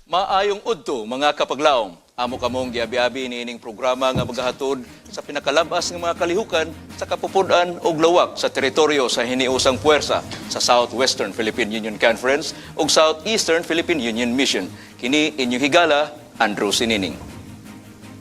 Maayong udto mga kapaglaom. Amo kamong giabi-abi niining programa nga magahatod sa pinakalabas ng mga kalihukan sa kapupudan ug lawak sa teritoryo sa hiniusang puwersa sa Southwestern Philippine Union Conference ug Southeastern Philippine Union Mission. Kini inyong higala, Andrew Sinining.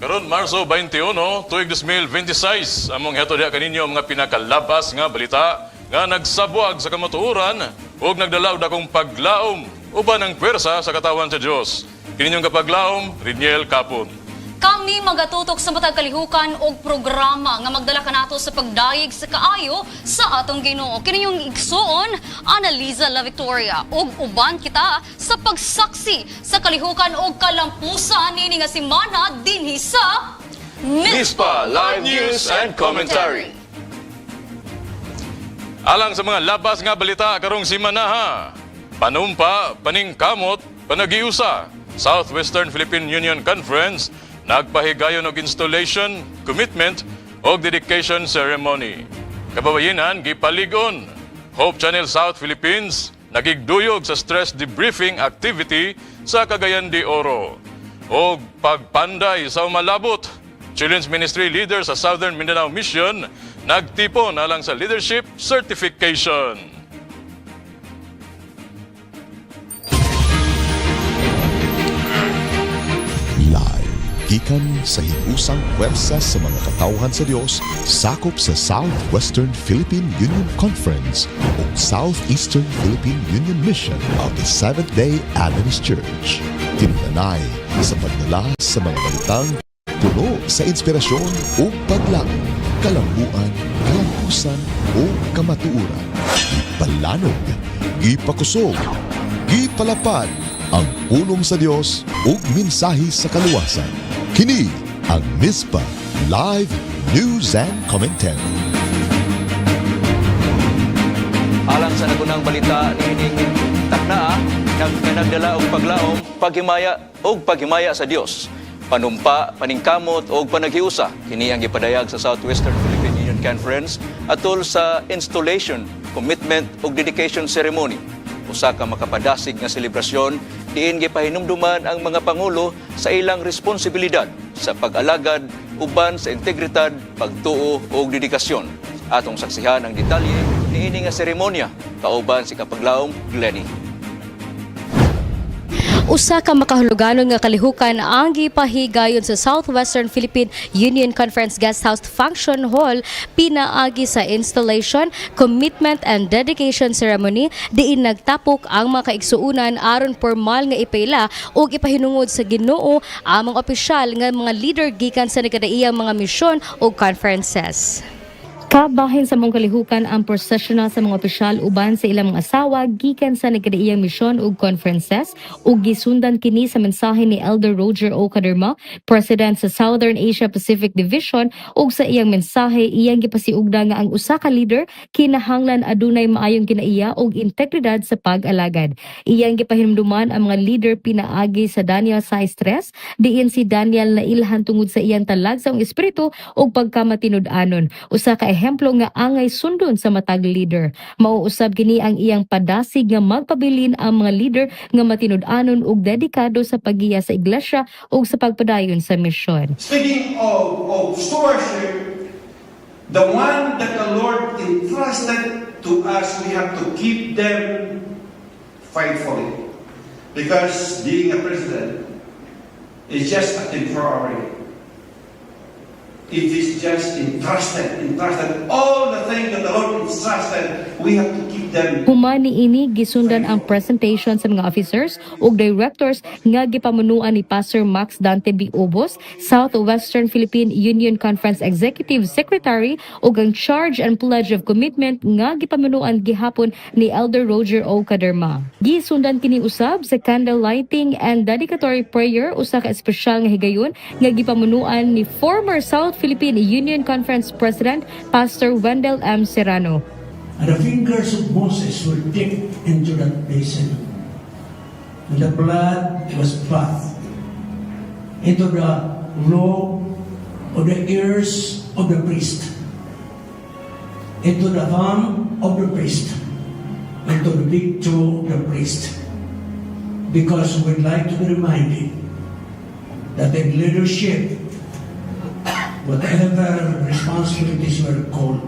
Karon Marso 21, tuig 2026, among heto diha kaninyo mga pinakalabas nga balita nga nagsabuag sa kamatuoran ug nagdalaw dakong paglaom uban ang pwersa sa katawan sa Dios. Kininyong kapaglaom, Riniel Capon. Kami magatutok sa matag kalihukan og programa nga magdala kanato sa pagdayeg sa kaayo sa atong Ginoo. Kininyong igsuon, Analiza La Victoria ug uban kita sa pagsaksi sa kalihukan og kalampusan niini nga semana dinhi sa Mispa Live News and Commentary. Alang sa mga labas nga balita karong simana, panumpa, paningkamot, panagiusa. Southwestern Philippine Union Conference nagpahigayon og installation, commitment og dedication ceremony. Kababayenan gipaligon. Hope Channel South Philippines nagigduyog sa stress debriefing activity sa Cagayan de Oro. Og pagpanday sa umalabot, Children's Ministry leader sa Southern Mindanao Mission nagtipon alang sa leadership certification. Gikan sa hinusang pwersa sa mga katawhan sa Dios, sakop sa Southwestern Philippine Union Conference o Southeastern Philippine Union Mission of the Seventh-day Adventist Church. Tinunanay sa pagdala sa mga balitang puno sa inspirasyon o paglaom, kalambuan, kalampusan o kamatuuran. Ipalanog, ipakusog, ipalapad ang pulong sa Dios ug mensahe sa kaluwasan. Kini ang Mispa Live News and Commentary. Alang sa nagunang balita niining takna nagdala og paglaom, paghimaya sa Dios. Panumpa, paningkamot og panaghiusa kini ang gipadayag sa Southwestern Philippine Union Conference atol sa installation, commitment ug dedication ceremony. Usa ka makapadasig nga selebrasyon diin gipahinumduman ang mga pangulo sa ilang responsibilidad sa pag-alagad uban sa integridad, pagtuo ug dedikasyon. Atong saksihan ang detalye niini nga seremonya kauban si kapaglaom Glenny. Usa ka makahuluganon nga kalihukan ang gipahigayon sa Southwestern Philippine Union Conference Guest House Function Hall pinaagi sa installation, commitment and dedication ceremony diin nagtapok ang mga kaigsuunan aron formal nga ipayla ug ipahinungod sa Ginoo ang mga opisyal nga mga leader gikan sa nagkadaiyang mga misyon ug conferences. Kabahin sa mong kalihukan ang processional sa mga opisyal uban sa ilang mga asawa gikan sa nagkadaiyang misyon ug conferences ug gisundan kini sa mensahe ni Elder Roger O. Caderma, President sa Southern Asia Pacific Division ug sa iyang mensahe iyang gipasiugda nga ang usa ka leader kinahanglan adunay maayong kinaiya ug integridad sa pag-alagad. Iyang gipahinumduman ang mga leader pinaagi sa Daniel 6:3 diin si Daniel na ilhan tungod sa iyang talag sa espiritu ug pagkamatinud-anon. Usa ka ehemplo nga angay sundon sa matag leader. Mauusab kini ang iyang padasig nga magpabilin ang mga leader nga matinud-anon ug dedikado sa paggiya sa iglesia ug sa pagpadayon sa misyon. Speaking of stewardship, the one that the Lord entrusted to us, we have to keep them faithfully. Because being a president is just a temporary. It is just entrusted. All the things that the Lord entrusted, we have to keep them. Human niini gisundan ang presentation sa mga officers ug directors nga gipamunuan ni Pastor Max Dante B. Obos, Southwestern Philippine Union Conference Executive Secretary ug ang charge and pledge of commitment nga gipamunuan gihapon ni Elder Roger O. Caderma. Gisundan kini usab sa candle lighting and dedicatory prayer, usa ka espesyal nga higayon nga gipamunuan ni former South Philippine Union Conference President Pastor Wendell M. Serrano. And the fingers of Moses were dipped into that basin. And the blood was bathed into the robe of the ears of the priest, into the thumb of the priest, and to the big toe of the priest. because we'd like to be reminded that in leadership, whatever responsibilities we're called,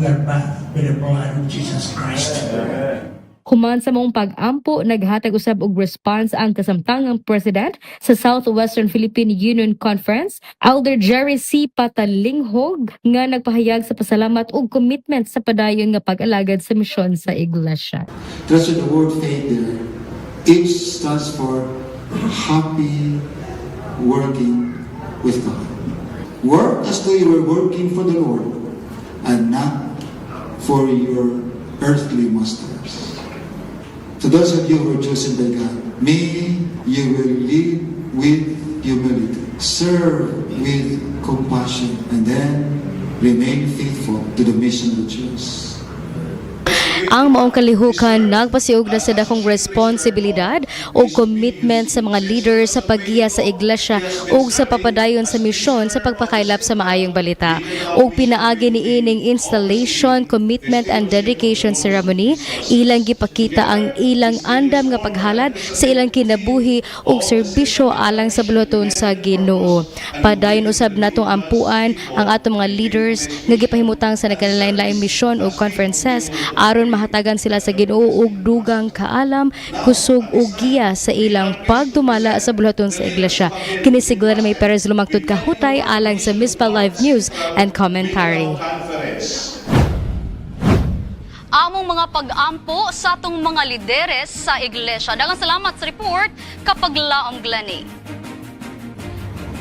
we are backed by the blood of Jesus Christ. Human sa mong pag-ampo, naghatag usab og response ang kasamtangang president sa Southwestern Philippine Union Conference, Elder Jerry C. Patalinghog, nga nagpahayag sa pasalamat ug commitment sa padayon nga pag-alagad sa misyon sa iglesia. That's the word faith there. H stands for happy working with God. Work as though you were working for the Lord and not for your earthly masters. To those of you who are chosen by God, may you will lead with humility, serve with compassion, and then remain faithful to the mission of the church. Ang maong kalihukan nagpasiug na sa dakong responsibilidad o commitment sa mga leader sa paggiya sa iglesia ug sa papadayon sa misyon sa pagpakaylap sa maayong balita. Ug pinaagi ni ining installation, commitment and dedication ceremony, ilang gipakita ang ilang andam nga paghalad sa ilang kinabuhi ug serbisyo alang sa buluhaton sa Ginoo. Padayon usab natong ampuan ang atong mga leaders nga gipahimutang sa nagkalain-laing misyon ug conferences aron mahatagan sila sa Ginoo og dugang kaalam, kusog ug giya sa ilang pagdumala sa buluhaton sa iglesia. Kini si Glenn May Perez lumangtod kahutay alang sa Mispa Live News and Commentary. Among mga pag-ampo sa atong mga lideres sa iglesia. Daghang salamat sa report kapag laom Glenny.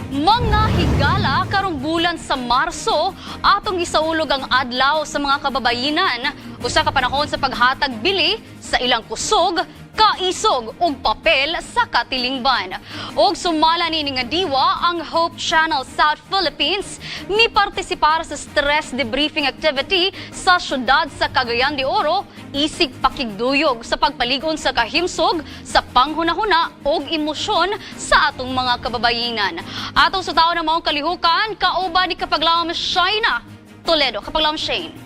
Mga higala karong bulan sa Marso, atong isaulog ang adlaw sa mga kababayenan. Usa ka panahon sa paghatag bili sa ilang kusog, kaisog ug papel sa katilingban. Og sumala ni nga diwa ang Hope Channel South Philippines ni partisipar sa stress debriefing activity sa syudad sa Cagayan de Oro, isig pakigduyog sa pagpaligon sa kahimsog sa panghunahuna og emosyon sa atong mga kababayenan. Atong sa taon na maong kalihukan, kauban ni Kapaglawom Shaina Toledo. Kapaglawom Shane.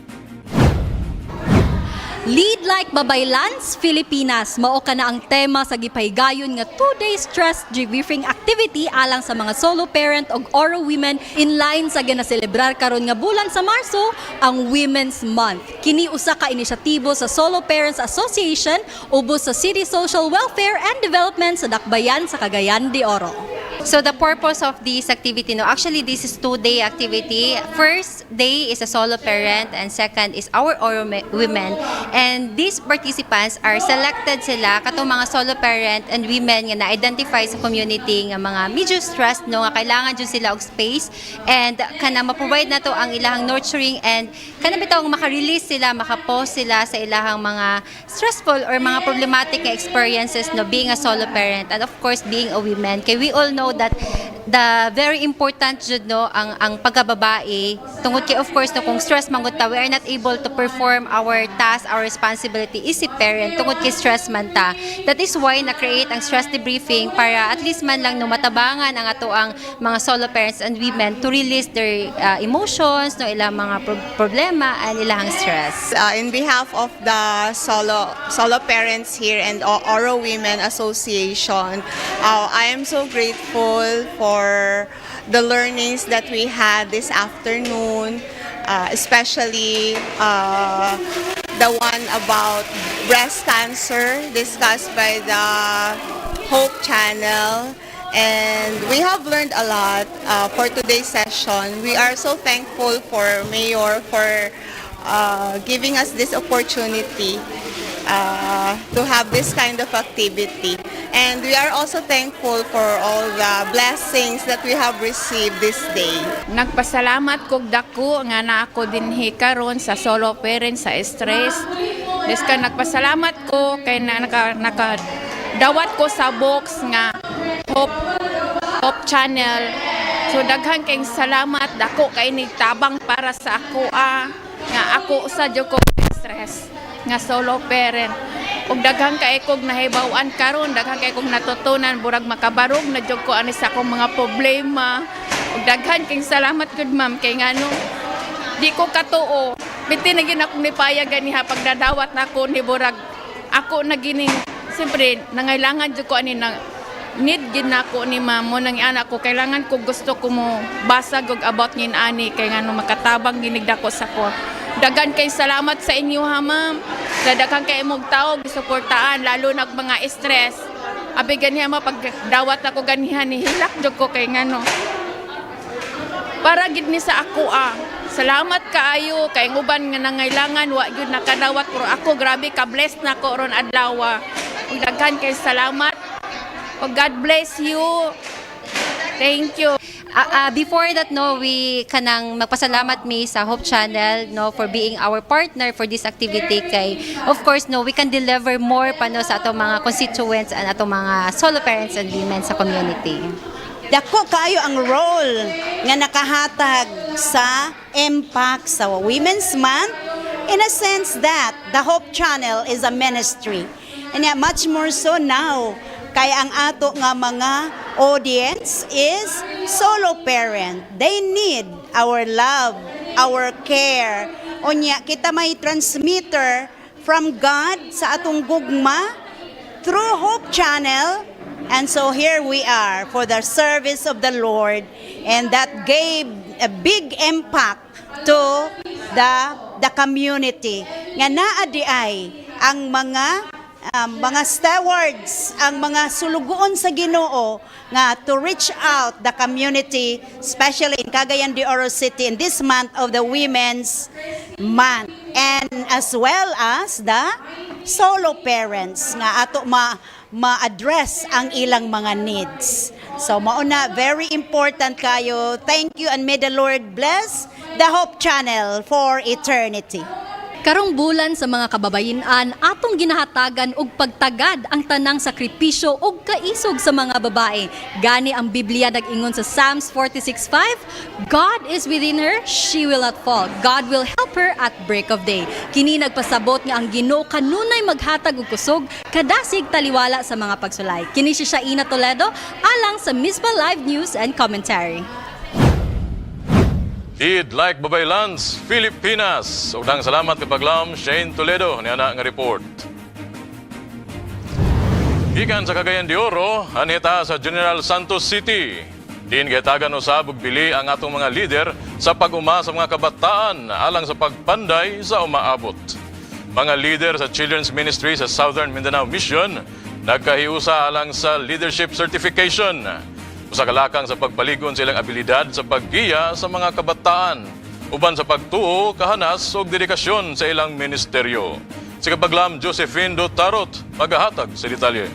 Lead like Babaylans, Filipinas. Mao ka na ang tema sa gipaygayon nga 2-day stress debriefing activity alang sa mga solo parent og Oro women in line sa ginaselebrar karon nga bulan sa Marso, ang Women's Month. Kini usa ka inisyatibo sa Solo Parents Association ubos sa City Social Welfare and Development sa Dakbayan sa Cagayan de Oro. So the purpose of this activity, no, actually this is 2-day activity. First day is a solo parent and second is our Oro women. And these participants are selected sila katong mga solo parent and women nga na-identify sa community nga mga medyo stressed, no, nga kailangan jud sila og space and kana ma-provide na to ang ilahang nurturing and kana bitaw maka-release sila, maka-pause sila sa ilahang mga stressful or mga problematic nga experiences, no, being a solo parent and of course being a woman. Kay we all know that the very important jud, no, ang pagkababae tungod kay of course no, kung stress man gud ta, we are not able to perform our task, our responsibility is a parent tungod kay stress man ta. That is why na-create ang stress debriefing para at least man lang no, matabangan ang ato ang mga solo parents and women to release their emotions, no, ilang mga problema and ilang stress. In behalf of the solo parents here and Oro Women Association, I am so grateful for the learnings that we had this afternoon, especially the one about breast cancer discussed by the Hope Channel. And we have learned a lot for today's session. We are so thankful for Mayor for giving us this opportunity to have this kind of activity. And we are also thankful for all the blessings that we have received this day. Nagpasalamat kog dako nga na ako dinhi karon sa solo parent sa stress. Deska nagpasalamat ko kay nakadawat ko sa box nga Hope Channel. So daghang kay salamat dako kay nigtabang para sa ako nga ako sa jud ko stress nga solo parent. Og daghang kay kog nahibaw-an karon, daghang kay kog natutunan burag makabarog na jud ko ani sa akong mga problema. Og daghan kay salamat gud ma'am kay ngano di ko katuo. Bitin na gid ako nipayag ganiha pagdadawat nako ni burag ako na gining siyempre nangailangan jud ko ani na need gid nako ni mamo nang anak ko, kailangan ko gusto ko mo basag og about ngin ani kay ngano makatabang ginigda ko sa ko. Dagan kay salamat sa inyo ha ma'am. Sa daghang kay imong tawo gisuportaan lalo na mga stress. Abi ganiha ma pag dawat ako ganihan ni hilak jud ko kay ngano. Para gid ni sa ako Salamat kaayo kay nguban nga nangailangan wa gyud nakadawat pero ako grabe ka bless na ko ron adlaw. Ug daghan kay salamat. Oh, God bless you. Thank you. Before that, no, we kanang magpasalamat mi sa Hope Channel, no, for being our partner for this activity. Kay, of course, no, we can deliver more pa no, sa atong mga constituents and atong mga solo parents and women sa community. Dako kaayo ang role nga nakahatag sa impact sa Women's Month in a sense that the Hope Channel is a ministry. And yet, much more so now, kaya ang ato nga mga audience is solo parent. They need our love, our care. Unya, kita may transmitter from God sa atong gugma through Hope Channel. And so here we are for the service of the Lord. And that gave a big impact to the community. Nga naadi ay ang mga stewards, ang mga sulugoon sa Ginoo nga to reach out the community, especially in Cagayan de Oro City in this month of the Women's Month, and as well as the solo parents nga ato ma-address ang ilang mga needs. So mauna, very important kayo. Thank you and may the Lord bless the Hope Channel for eternity. Karong bulan sa mga kababayin-an, atong ginahatagan og pagtagad ang tanang sakripisyo og kaisog sa mga babae. Gani ang Biblia nag-ingon sa Psalms 46:5, God is within her, she will not fall. God will help her at break of day. Kini nagpasabot nga ang Ginoo kanunay maghatag og kusog, kadasig taliwala sa mga pagsulay. Kini si Shaina Toledo alang sa Mispa Live News and Commentary. Id like Babay Lands, Pilipinas. Udang salamat kapaglam Shane Toledo ni ana nga report. Gikan sa Cagayan de Oro, anita sa General Santos City. Din gitagan usab og bili ang atong mga lider sa pag-uma sa mga kabataan alang sa pagpanday sa umaabot. Mga lider sa Children's Ministry sa Southern Mindanao Mission nagkahiusa alang sa leadership certification. Usa ka lakang sa pagpaligon sa ilang abilidad sa paggiya sa mga kabataan, uban sa pagtuo, kahanas ug dedikasyon sa ilang ministeryo. Si kapaglam Josephine Dotarot, magahatag sa detalye.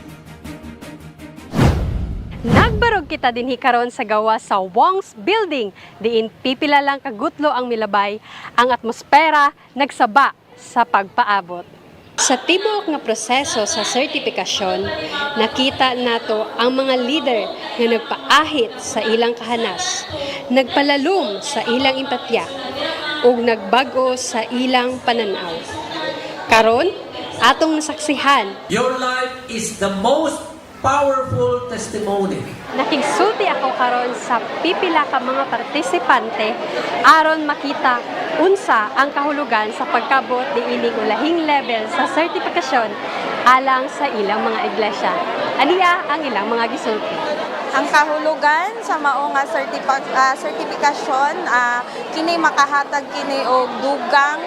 Nagbarog kita dinhi karon sa gawa sa Wong's Building, diin pipila lang kagutlo ang milabay, ang atmosfera nagsaba sa pagpaabot. Sa tibuok nga proseso sa sertifikasyon, nakita nato ang mga leader nga nagpaahit sa ilang kahanas, nagpalalom sa ilang empatya, ug nagbago sa ilang pananaw. Karon, atong nasaksihan. Your life is the most powerful testimony. Nakigsulti ako karon sa pipila ka mga partisipante aron makita unsa ang kahulugan sa pagkabot diining ulahing level sa sertifikasyon alang sa ilang mga iglesia. Aniya ang ilang mga gisulti. Ang kahulugan sa mao nga sertifikasyon kini makahatag kini og dugang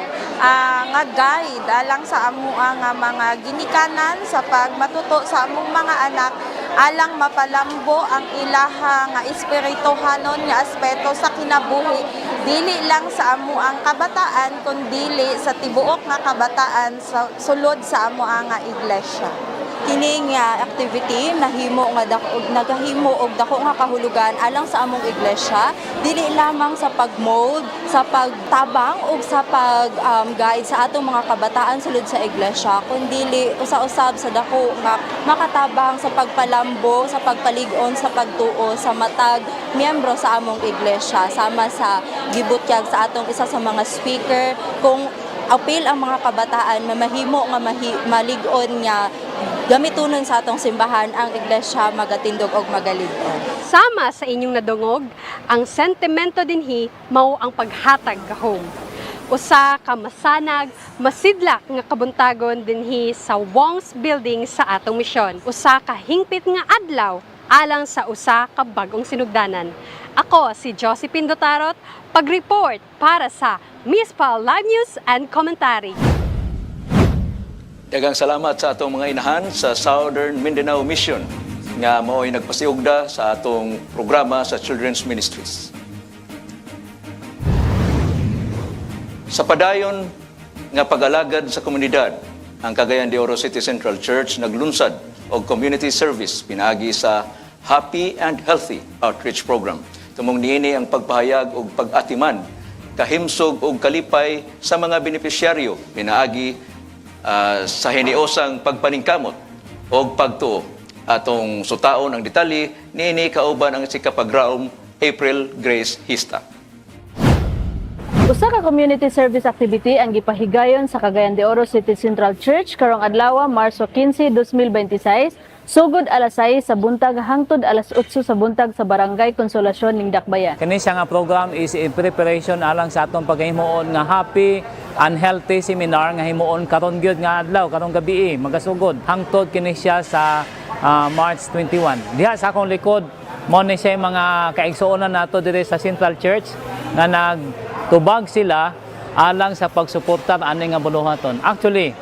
nga guide alang sa amo nga mga ginikanan sa pagmatuto sa among mga anak alang mapalambo ang ilaha nga espirituhanon nga aspeto sa kinabuhi dili lang sa amo ang kabataan kundi sa tibuok nga kabataan sa sulod sa amo nga iglesia. Kini nga activity nahimo nga nagahimo og dako nga kahulugan alang sa among iglesia, dili lamang sa pag-mold, sa pagtabang ug sa pag-guide sa atong mga kabataan sulod sa iglesia, kundi usa-usab sa dako nga makatabang sa pagpalambo, sa pagpalig-on, sa pagtuo sa matag miyembro sa among iglesia, sama sa gibutyag sa atong isa sa mga speaker kung apil ang mga kabataan mamahimo nga malig-on nga gamitunon sa atong simbahan ang iglesia magatindog og magalig-on. Sama sa inyong nadungog, ang sentimento dinhi mao ang paghatag ka home. usa ka masanag, masidlak nga kabuntagon dinhi sa Wong's Building sa atong misyon. Usa ka hingpit nga adlaw alang sa usa ka bag-ong sinugdanan. Ako si Josephine Dotarot, pag-report para sa Municipal Live News and Commentary. Daghang salamat sa atong mga inahan sa Southern Mindanao Mission nga mao'y nagpasiugda sa atong programa sa Children's Ministries. Sa padayon nga pag-alagad sa komunidad, ang Cagayan de Oro City Central Church naglunsad og community service pinaagi sa Happy and Healthy Outreach Program. Tumong niini ang pagpahayag og pag-atiman, kahimsog og kalipay sa mga benepisyaryo pinaagi sa hiniosang pagpaningkamot og pagtuo. Atong sutaon ang detalye niini kauban ang sikapagraom April Grace Hista. Usa ka community service activity ang gipahigayon sa Cagayan de Oro City Central Church karong adlaw Marso 15, 2026, sugod alas 6 sa buntag hangtod alas 8 sa buntag sa Barangay Konsolasyon ning Dakbayan. Kini siya nga program is in preparation alang sa atong paghimuon nga Happy and Healthy Seminar nga himuon karon gyud nga adlaw karong gabi magasugod hangtod kini siya sa March 21. Diha sa akong likod mo ni siya mga kaigsuonan nato diri sa Central Church nga nagtubag sila alang sa pagsuportar ani nga buluhaton. Actually,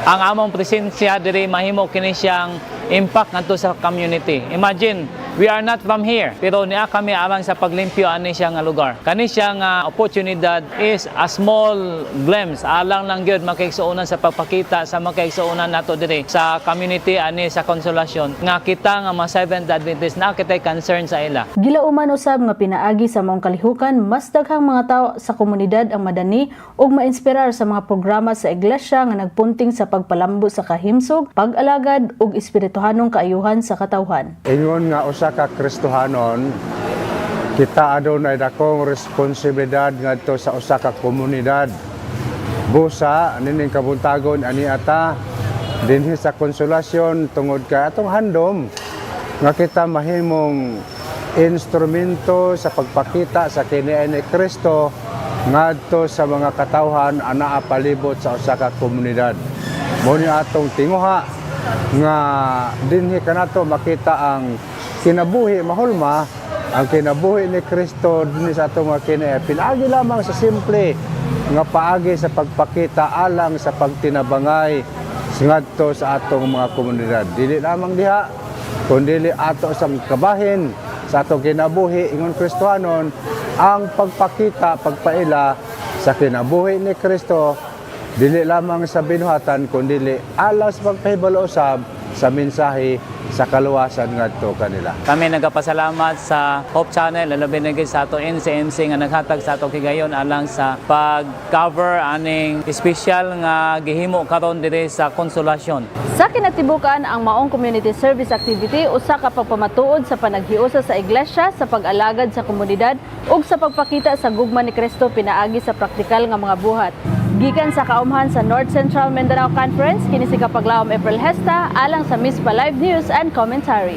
ang among presensya diri mahimo kini siyang impact ngadto sa community. Imagine, we are not from here, pero niya kami alang sa paglimpyo ani siya nga lugar. Kani siya nga oportunidad is a small glimpse alang lang gyud makaigsuonan sa pagpakita sa makaigsuonan nato diri sa community ani sa Konsolasyon nga kita nga mga Seventh Adventist na kitay concern sa ila. Gilauman usab nga pinaagi sa maong kalihukan, mas daghang mga tawo sa komunidad ang madani ug ma-inspirar sa mga programa sa iglesia nga nagpunting sa pagpalambo sa kahimsog, pag-alagad ug espirituhanong kaayuhan sa katawhan. Ingon nga usa ka Kristohanon, kita adunay dakong responsibilidad ngadto sa usa ka komunidad. Busa nining kabuntagon ani ata dinhi sa Konsolasyon tungod kay atong handom nga kita mahimong instrumento sa pagpakita sa kini ni Kristo ngadto sa mga katawhan ana palibot sa usa ka komunidad. Mo ni atong tinguha nga dinhi kanato makita ang kinabuhi mahulma, ang kinabuhi ni Kristo dinhi sa atong mga kini pinaagi lamang sa simple nga paagi sa pagpakita alang sa pagtinabangay ngadto sa atong mga komunidad. Dili lamang diha kundi ato sa kabahin sa atong kinabuhi ingon Kristohanon ang pagpakita pagpaila sa kinabuhi ni Kristo dili lamang sa binuhatan kundi alang sa pagpahibalo usab sa mensahe sa kaluwasan ngadto kanila. Kami nagapasalamat sa Hope Channel labi na sa ato NCMC nga naghatag sa ato higayon alang sa pag-cover aning special nga gihimo karon diri sa Konsolasyon. Sa kinatibukan ang maong community service activity usa ka pagpamatuod sa panaghiusa sa iglesia sa pag-alagad sa komunidad ug sa pagpakita sa gugma ni Kristo pinaagi sa praktikal nga mga buhat. Gikan sa kaumhan sa North Central Mindanao Conference, kini si Kapaglaom April Hesta alang sa Municipal Live News and Commentary.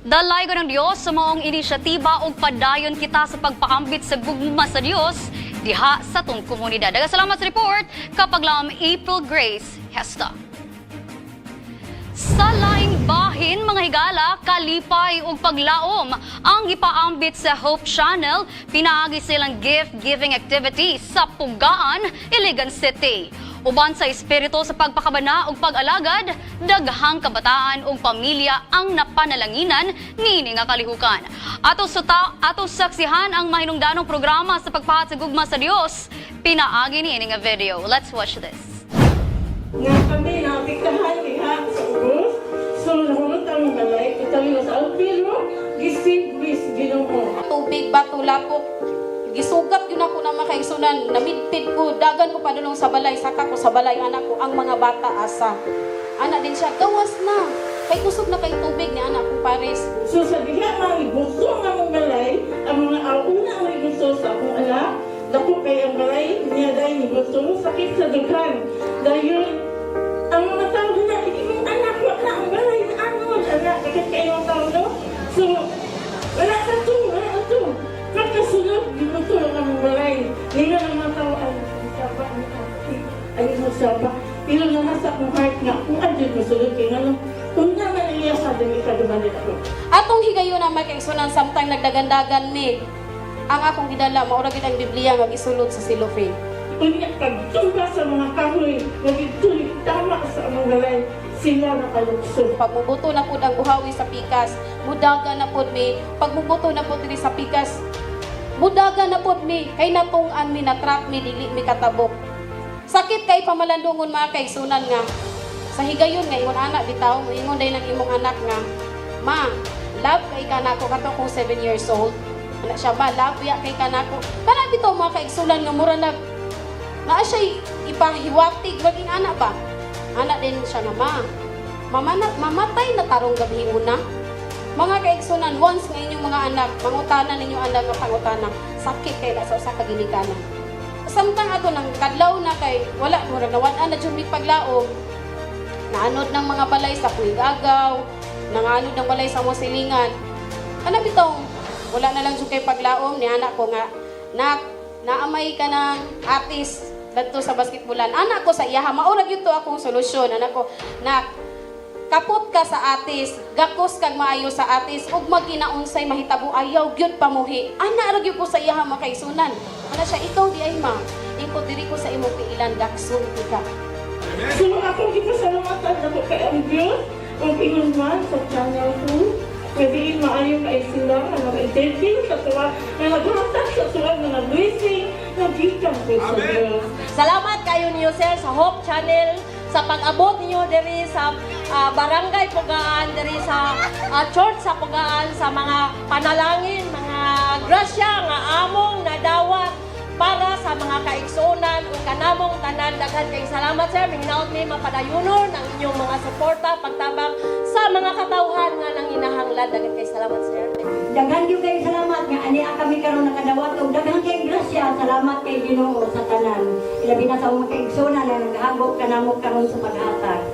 Dalay ko ng Diyos sa maong inisyatiba o padayon kita sa pagpaambit sa gugma sa Diyos diha sa tong komunidad. Daghang salamat sa report, Kapaglaom April Grace Hesta. Sa laing bahin, mga higala, kalipay ug paglaom ang gipaambit sa Hope Channel, pinaagi silang gift-giving activity sa Pugaan, Iligan City. Uban sa espiritu sa pagpakabana ug pag-alagad, daghang kabataan ug pamilya ang napanalanginan niini nga kalihukan. Ato saksihan ang mahinungdanong programa sa pagpahat sa gugma sa Dios. Pinaagi niini nga video. Let's watch this. Nga kami napiktahan diha sa ubos, sulhunot ang balay, itayo sa alpilo, gisig-bis Ginoo. Tubig, bato, lapok, gisugat yun ako na makaigsunan, namidpid ko, dagan ko padulong sa balay, saka ko sa balay, anak ko, ang mga bata asa. Anak din siya, gawas na, kay kusog na kay tubig ni anak ko Paris. So sa diha mga gusto nga mong balay, ang mga auna ang gusto sa akong anak, dako kay ang balay, niya dahil ni gusto sakit sa dughan. Dahil ang mga tao na, hindi mong anak, wala ang balay na ano, anak, ikat kayo ang tao, no? So, wala ka to. Pagkasunod, ginuto ang balay. usapa. Pero nasa akong heart nga, kung andyan masulod kayo nga lang, kung naman iya sa dami kadumanin ako. Atong higayon na makiksunan samtang nagdagandagan mi. Ang akong gidala, maura gid ang Biblia nga gisulod sa silofin. Unya pagtumba sa mga kahoy, nagituloy tama sa among galay, sila nakalukso. Pag mubuto na pud ang buhawi sa pikas, mudaga na pud mi. Pag mubuto na pud diri sa pikas, mudaga na pud mi. Kay natung-an mi na trap mi dili mi katabok. Sakit kay pamalandungon mga kaigsunan nga. Sa higayon nga ingon anak bitaw, ingon day ng imong anak nga, ma, love kay kanako kato kong 7 years old. Anak siya ba, love ya kay kanako. Kana bitaw mga kaigsunan nga mura na siya ipahiwatig maging anak ba? Anak din siya nga, mamatay na tarong gabi una. Mga kaigsunan, once nga inyong mga anak, mangutanan ninyong anak nga pangutanan, sakit kay sa usa ka ginikanan. Samtang ato nang kadlaw na kay wala mura nawan na jud mi paglaom. Naanod ng mga balay sa Puigagaw, nanganod ng balay sa Mosilingan. Ano bitong wala na lang jud kay paglaom ni anak ko nga, naamay ka ng artist dito sa basketballan. Anak ko sa iyaha, maurag yun to akong solusyon. Anak ko, kapot ka sa atis, gakos kag maayo sa atis, ug magkinaunsay mahitabo ayaw gyud pamuhi. Ana ra gyud ko sa iyaha makaisunan. Ana siya ikaw di ay ma. Ingko diri ko sa imong piilan gakson ka. So akong gipasalamatan na ko kay ang Diyos, ang ingon man sa channel 2. Pwede maayo kay sila nga nag-interview sa tuwa, nga naghatag sa tuwa, nga nag-blessing, nag-gikan ko sa Diyos. Salamat kayo niyo sir sa Hope Channel sa pag-abot niyo diri sa barangay Pugaan, diri sa church sa Pugaan, sa mga panalangin, mga grasya nga among nadawat para sa mga kaigsunan o kanamong tanan. Daghan kay salamat sir, mininaot mi mapadayunon ang inyong mga suporta pagtabang sa mga katawhan nga nang hinahanglan. Daghan kay salamat sir. Daghan gyud kay salamat nga ani kami karon nakadawat og daghan kay grasya. Salamat kay Ginoo sa tanan. Ilabi na sa mga kaigsunan na naghagop kanamo karon sa paghatag.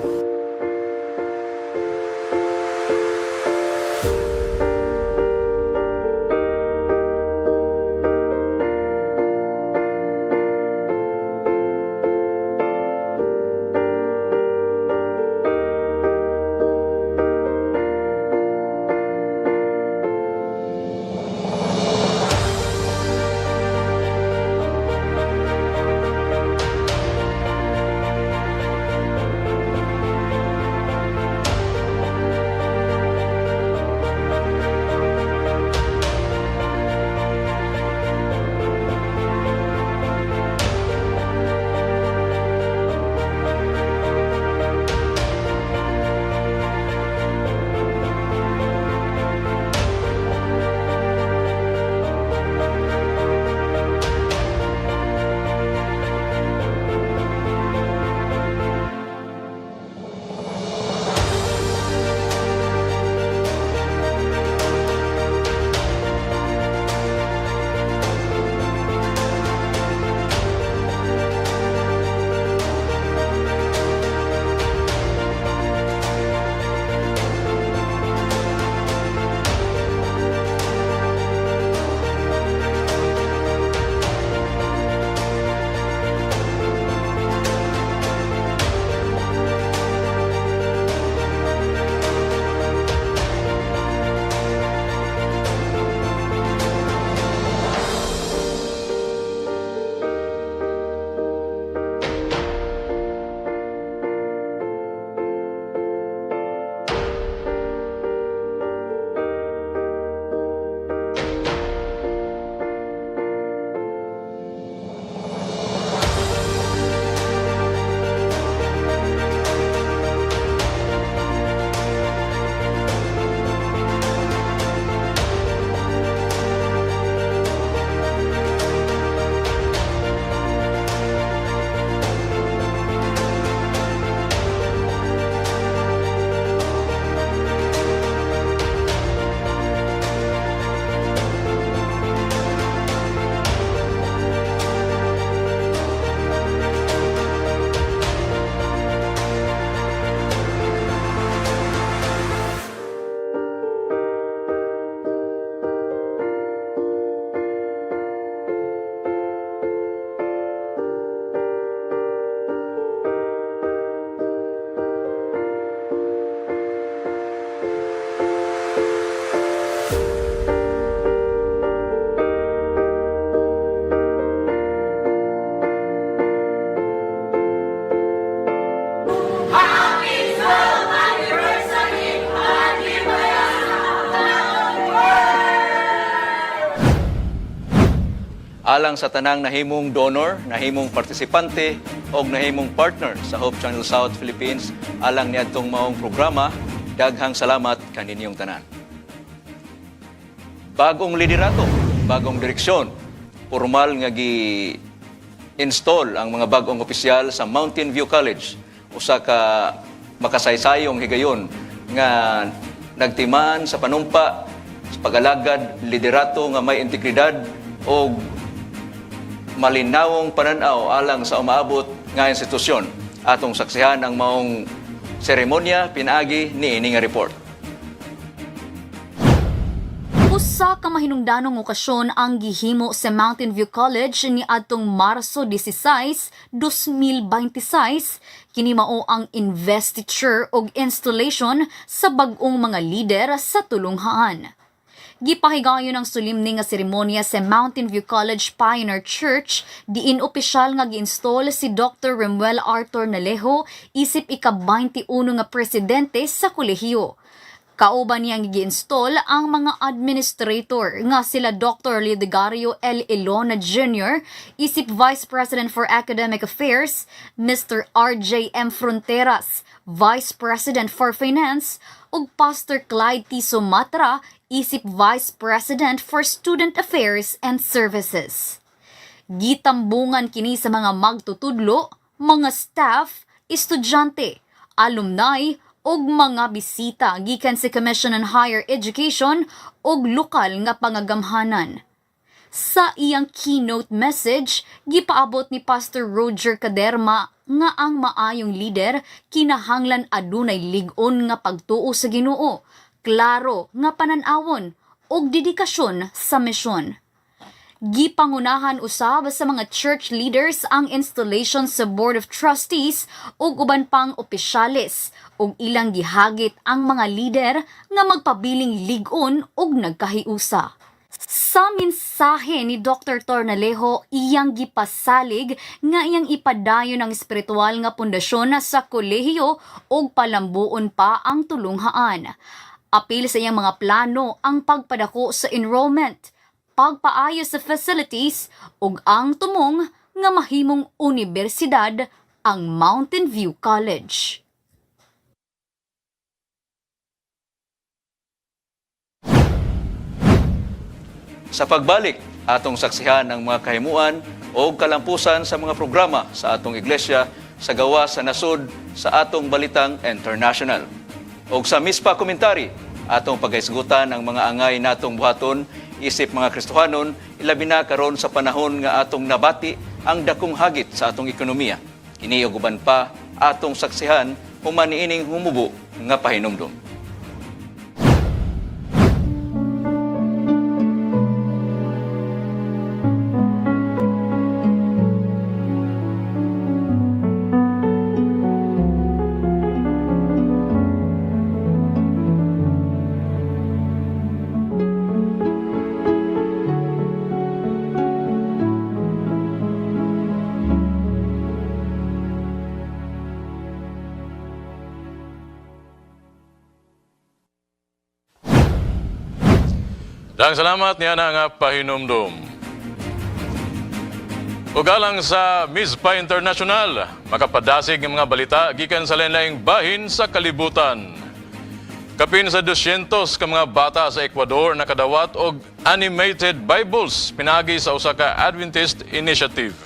alang sa tanang nahimong donor, nahimong partisipante o nahimong partner sa Hope Channel South Philippines alang niadtong maong programa. Daghang salamat kaninyong tanan. Bagong liderato, bagong direksyon, formal nga gi-install ang mga bagong opisyal sa Mountain View College, usa ka makasaysayong higayon nga nagtimaan sa panumpa sa pag-alagad liderato nga may integridad o malinawong pananaw alang sa umaabot nga institusyon. Atong saksihan ang maong seremonya pinaagi ni ining report. Usa ka mahinungdanong okasyon ang gihimo sa Mountain View College ni adtong Marso 16, 2026. Kini mao ang investiture ug installation sa bag-ong mga lider sa tulunghaan. Gipahigayon ang sulimni nga seremonya sa Mountain View College Pioneer Church, diin opisyal nga gi-install si Dr. Remuel Arthur Nalejo, isip ika-21 nga presidente sa kolehiyo. Kauban niyang gi-install ang mga administrator nga sila Dr. Lidegario L. Ilona Jr., isip Vice President for Academic Affairs, Mr. R.J.M. Fronteras, Vice President for Finance, ug Pastor Clyde T. Sumatra, isip Vice President for Student Affairs and Services. Gitambungan kini sa mga magtutudlo, mga staff, estudyante, alumni, ug mga bisita gikan sa Commission on Higher Education ug lokal nga pangagamhanan. Sa iyang keynote message, gipaabot ni Pastor Roger Caderma nga ang maayong leader kinahanglan adunay lig-on nga pagtuo sa Ginoo, klaro nga pananawon ug dedikasyon sa misyon. Gipangunahan usab sa mga church leaders ang installation sa Board of Trustees ug uban pang opisyales ug ilang gihagit ang mga lider nga magpabiling lig-on ug nagkahiusa. Sa mensahe ni Dr. Tornalejo, iyang gipasalig nga iyang ipadayon ang espiritual nga pundasyon sa kolehiyo ug palambuon pa ang tulunghaan. Apil sa iyang mga plano ang pagpadako sa enrollment, pagpaayo sa facilities ug ang tumong nga mahimong universidad ang Mountain View College. Sa pagbalik, atong saksihan ang mga kahimuan o kalampusan sa mga programa sa atong iglesia sa gawa sa nasod sa atong Balitang International. O sa mispa komentary, atong paghaisgutan ang mga angay natong buhaton isip mga Kristohanon, ilabi na karon sa panahon nga atong nabati ang dakong hagit sa atong ekonomiya. Kini ug uban pa atong saksihan human niining humubo nga pahinumdom. Dang salamat niya na nga pahinumdum. Ugalang sa MISPA International, makapadasig ng mga balita gikan sa lain-laing bahin sa kalibutan. Kapin sa 200 ka mga bata sa Ecuador nakadawat og animated Bibles pinagi sa usa ka Adventist initiative.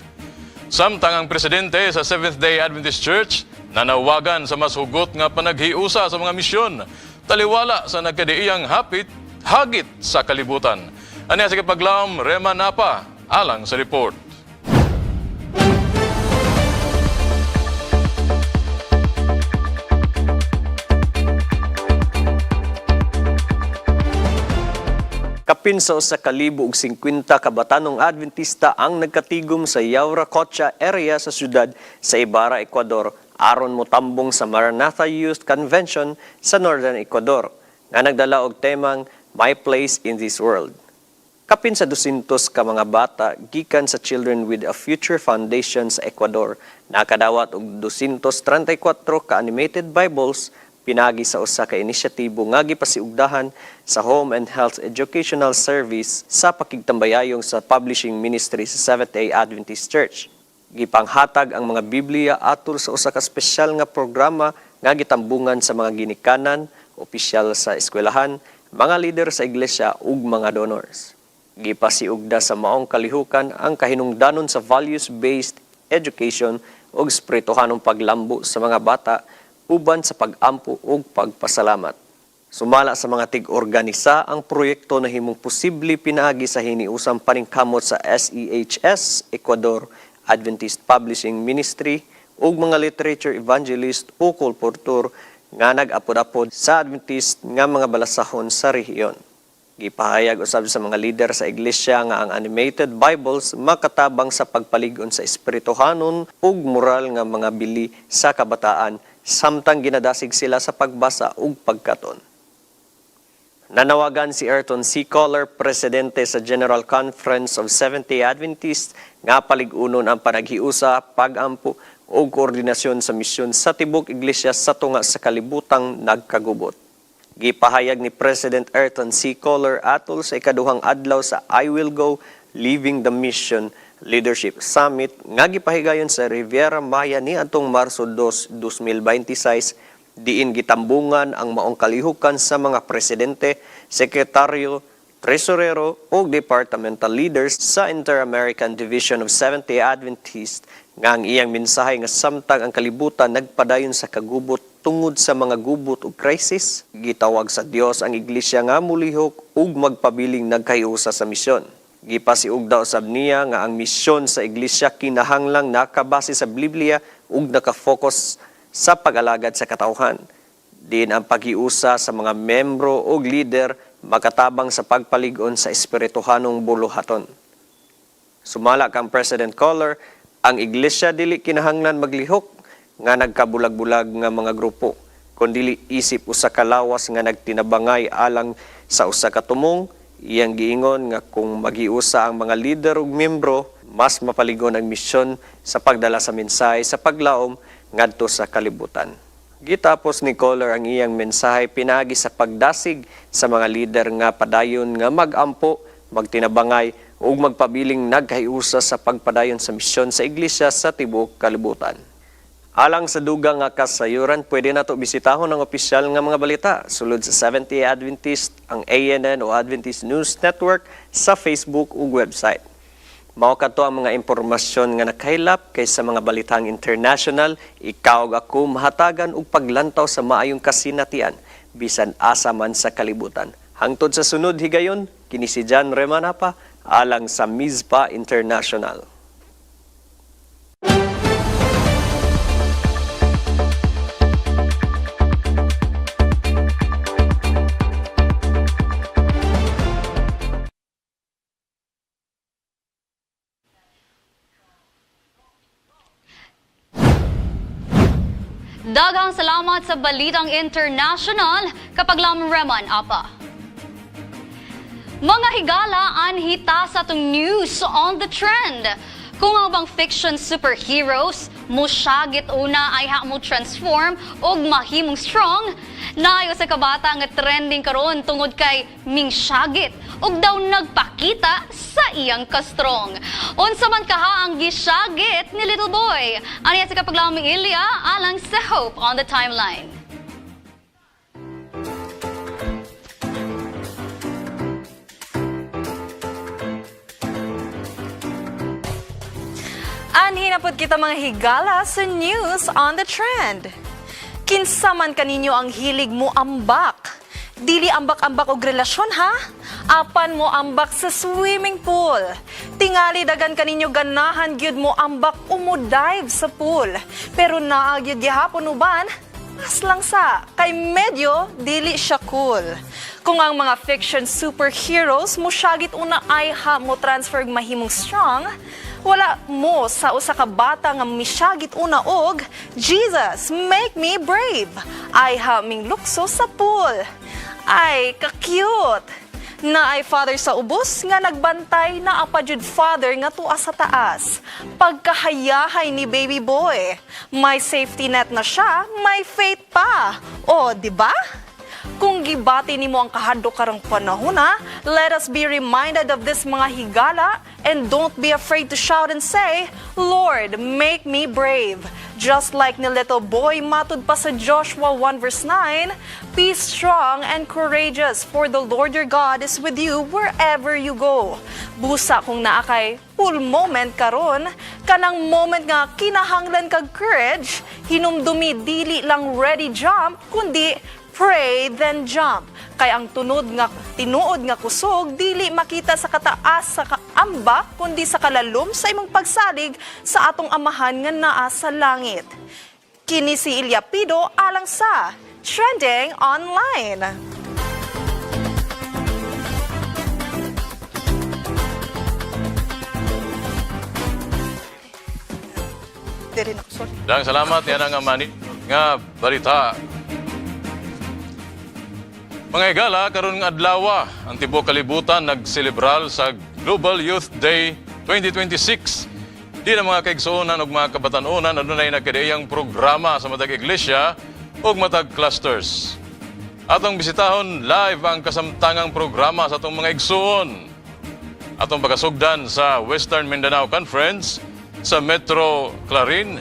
Samtang ang presidente sa Seventh-day Adventist Church nanawagan sa mas hugot nga panaghiusa sa mga misyon, taliwala sa nagkadiiyang hagit sa kalibutan. Aniya sa kapaglaom, Rema Napa, alang sa report. Kapin sa 1,050 kabatanong Adventista ang nagkatigom sa Yauracocha area sa syudad sa Ibarra, Ecuador, aron motambong sa Maranatha Youth Convention sa Northern Ecuador, nga nagdala og temang My Place in This World. Kapin sa 200 ka mga bata gikan sa Children with a Future Foundation sa Ecuador, nakadawat og 234 ka animated Bibles pinagi sa usa ka inisyatibo nga gipasiugdahan sa Home and Health Educational Service sa pakigtambayayong sa Publishing Ministry sa Seventh-day Adventist Church. Gipanghatag ang mga Biblia atol sa usa ka espesyal nga programa nga gitambungan sa mga ginikanan, opisyal sa eskwelahan, mga leader sa iglesia ug mga donors. Gipasiugda sa maong kalihukan ang kahinungdanon sa values-based education ug espirituhanong paglambo sa mga bata uban sa pag-ampo ug pagpasalamat. Sumala sa mga tig-organisa ang proyekto na himong posible pinaagi sa hiniusang paningkamot sa SEHS, Ecuador Adventist Publishing Ministry ug mga literature evangelist o kolportor nga nag-apod-apod sa Adventist nga mga balasahon sa rehiyon. Gipahayag usab sa mga leader sa iglesia nga ang animated Bibles makatabang sa pagpalig-on sa espirituhanon ug moral nga mga bili sa kabataan samtang ginadasig sila sa pagbasa ug pagkaton. Nanawagan si Ayrton C. Coller, presidente sa General Conference of Seventh-day Adventists, nga palig-unon ang panaghiusa, pag-ampo ug koordinasyon sa misyon sa tibok iglesia sa tunga sa kalibutang nagkagubot. Gipahayag ni President Ayrton C. Coller atol sa ikaduhang adlaw sa I Will Go, Living the Mission Leadership Summit nga gipahigayon sa Riviera Maya niadtong Marso 2, 2026, diin gitambungan ang maong kalihukan sa mga presidente, sekretaryo, tresorero o departmental leaders sa Inter-American Division of Seventh-day Adventists nga ang iyang mensahe nga samtang ang kalibutan nagpadayon sa kagubot tungod sa mga gubot ug krisis, gitawag sa Dios ang iglesia nga mulihok ug magpabiling nagkayusa sa misyon. Gipasiugda usab niya nga ang misyon sa iglesia kinahanglang nakabase sa Biblia ug nakafocus sa pag-alagad sa katawhan. Din ang paghiusa sa mga membro o leader makatabang sa pagpalig-on sa espirituhanong buluhaton. Sumala kang President Coller, ang iglesia dili kinahanglan maglihok nga nagkabulag-bulag nga mga grupo, kundi isip usa ka lawas nga nagtinabangay alang sa usa ka tumong. Iyang giingon nga kung maghiusa ang mga leader ug membro, mas mapaligon ang misyon sa pagdala sa mensahe sa paglaom ngadto sa kalibutan. Gitapos ni Coller ang iyang mensahe pinagi sa pagdasig sa mga leader nga padayon nga magampo, magtinabangay ug magpabiling nagkahiusa sa pagpadayon sa misyon sa iglesia sa tibuok kalibutan. Alang sa dugang nga kasayuran, pwede nato bisitahon ang opisyal nga mga balita sulod sa Seventh-day Adventist, ang ANN o Adventist News Network sa Facebook ug website. Mao kadto ang mga impormasyon nga nakahilap kaysa mga balitang international, ikaw ug ako mahatagan og paglantaw sa maayong kasinatian bisan asa man sa kalibutan. Hangtod sa sunod higayon, kini si John Remanapa alang sa Mizpa International. Daghang salamat sa Balitang International kapag lamang Reman Apa. Mga higala anhita sa itong news on the trend. Kung ang bang fiction superheroes musyagit una ay mo transform og mahimong strong, naayo sa kabata nga trending karon tungod kay mingsyagit og daw nagpakita sa iyang ka-strong. Unsa man kaha ang gisyagit ni Little Boy? Aniya sa kapaglamang Ilya alang sa Hope on the Timeline. Anhinapod kita mga higala sa news on the trend. Kinsa man kaninyo ang hilig mo ambak? Dili ambak-ambak og relasyon ha? Apan mo ambak sa swimming pool. Tingali dagan kaninyo ganahan gyud mo ambak umo-dive sa pool. Pero naagyud gihapon uban, mas lang sa kay medyo dili siya cool. Kung ang mga fiction superheroes mo syagit una ay mo transfer mahimong strong, wala mo sa usa ka bata nga misyagit una og Jesus, make me brave. Ay haming lukso sa pool. Ay, ka-cute. Na ay father sa ubos nga nagbantay na apajud father nga tuwa sa taas. Pagkahayahay ni baby boy, may safety net na siya, may faith pa. O, di ba? Kung gibati nimo ang kahadlok karong panahon let us be reminded of this mga higala and don't be afraid to shout and say, Lord, make me brave. Just like ni little boy matud pa sa Joshua 1 verse 9, be strong and courageous, for the Lord your God is with you wherever you go. Busa kung naa kay full moment karon, kanang moment nga kinahanglan kag courage, hinumdumi dili lang ready jump, kundi pray then jump. Kay ang tinuod nga kusog dili makita sa kataas sa kaambak kundi sa kalalom sa imong pagsalig sa atong amahan nga naa sa langit. Kini si Ilya Pido alang sa Trending Online. Dang salamat yan ang mani nga balita. Mga higala, karon nga adlaw ang tibuok kalibutan nagselebral sa Global Youth Day 2026. Di na mga kaigsuonan ug mga kabatan-onan adunay nagkadaiyang programa sa matag iglesia ug matag clusters. Atong bisitahon live ang kasamtangang programa sa atong mga igsuon. Atong pagkasugdan sa Western Mindanao Conference sa Metro Clarin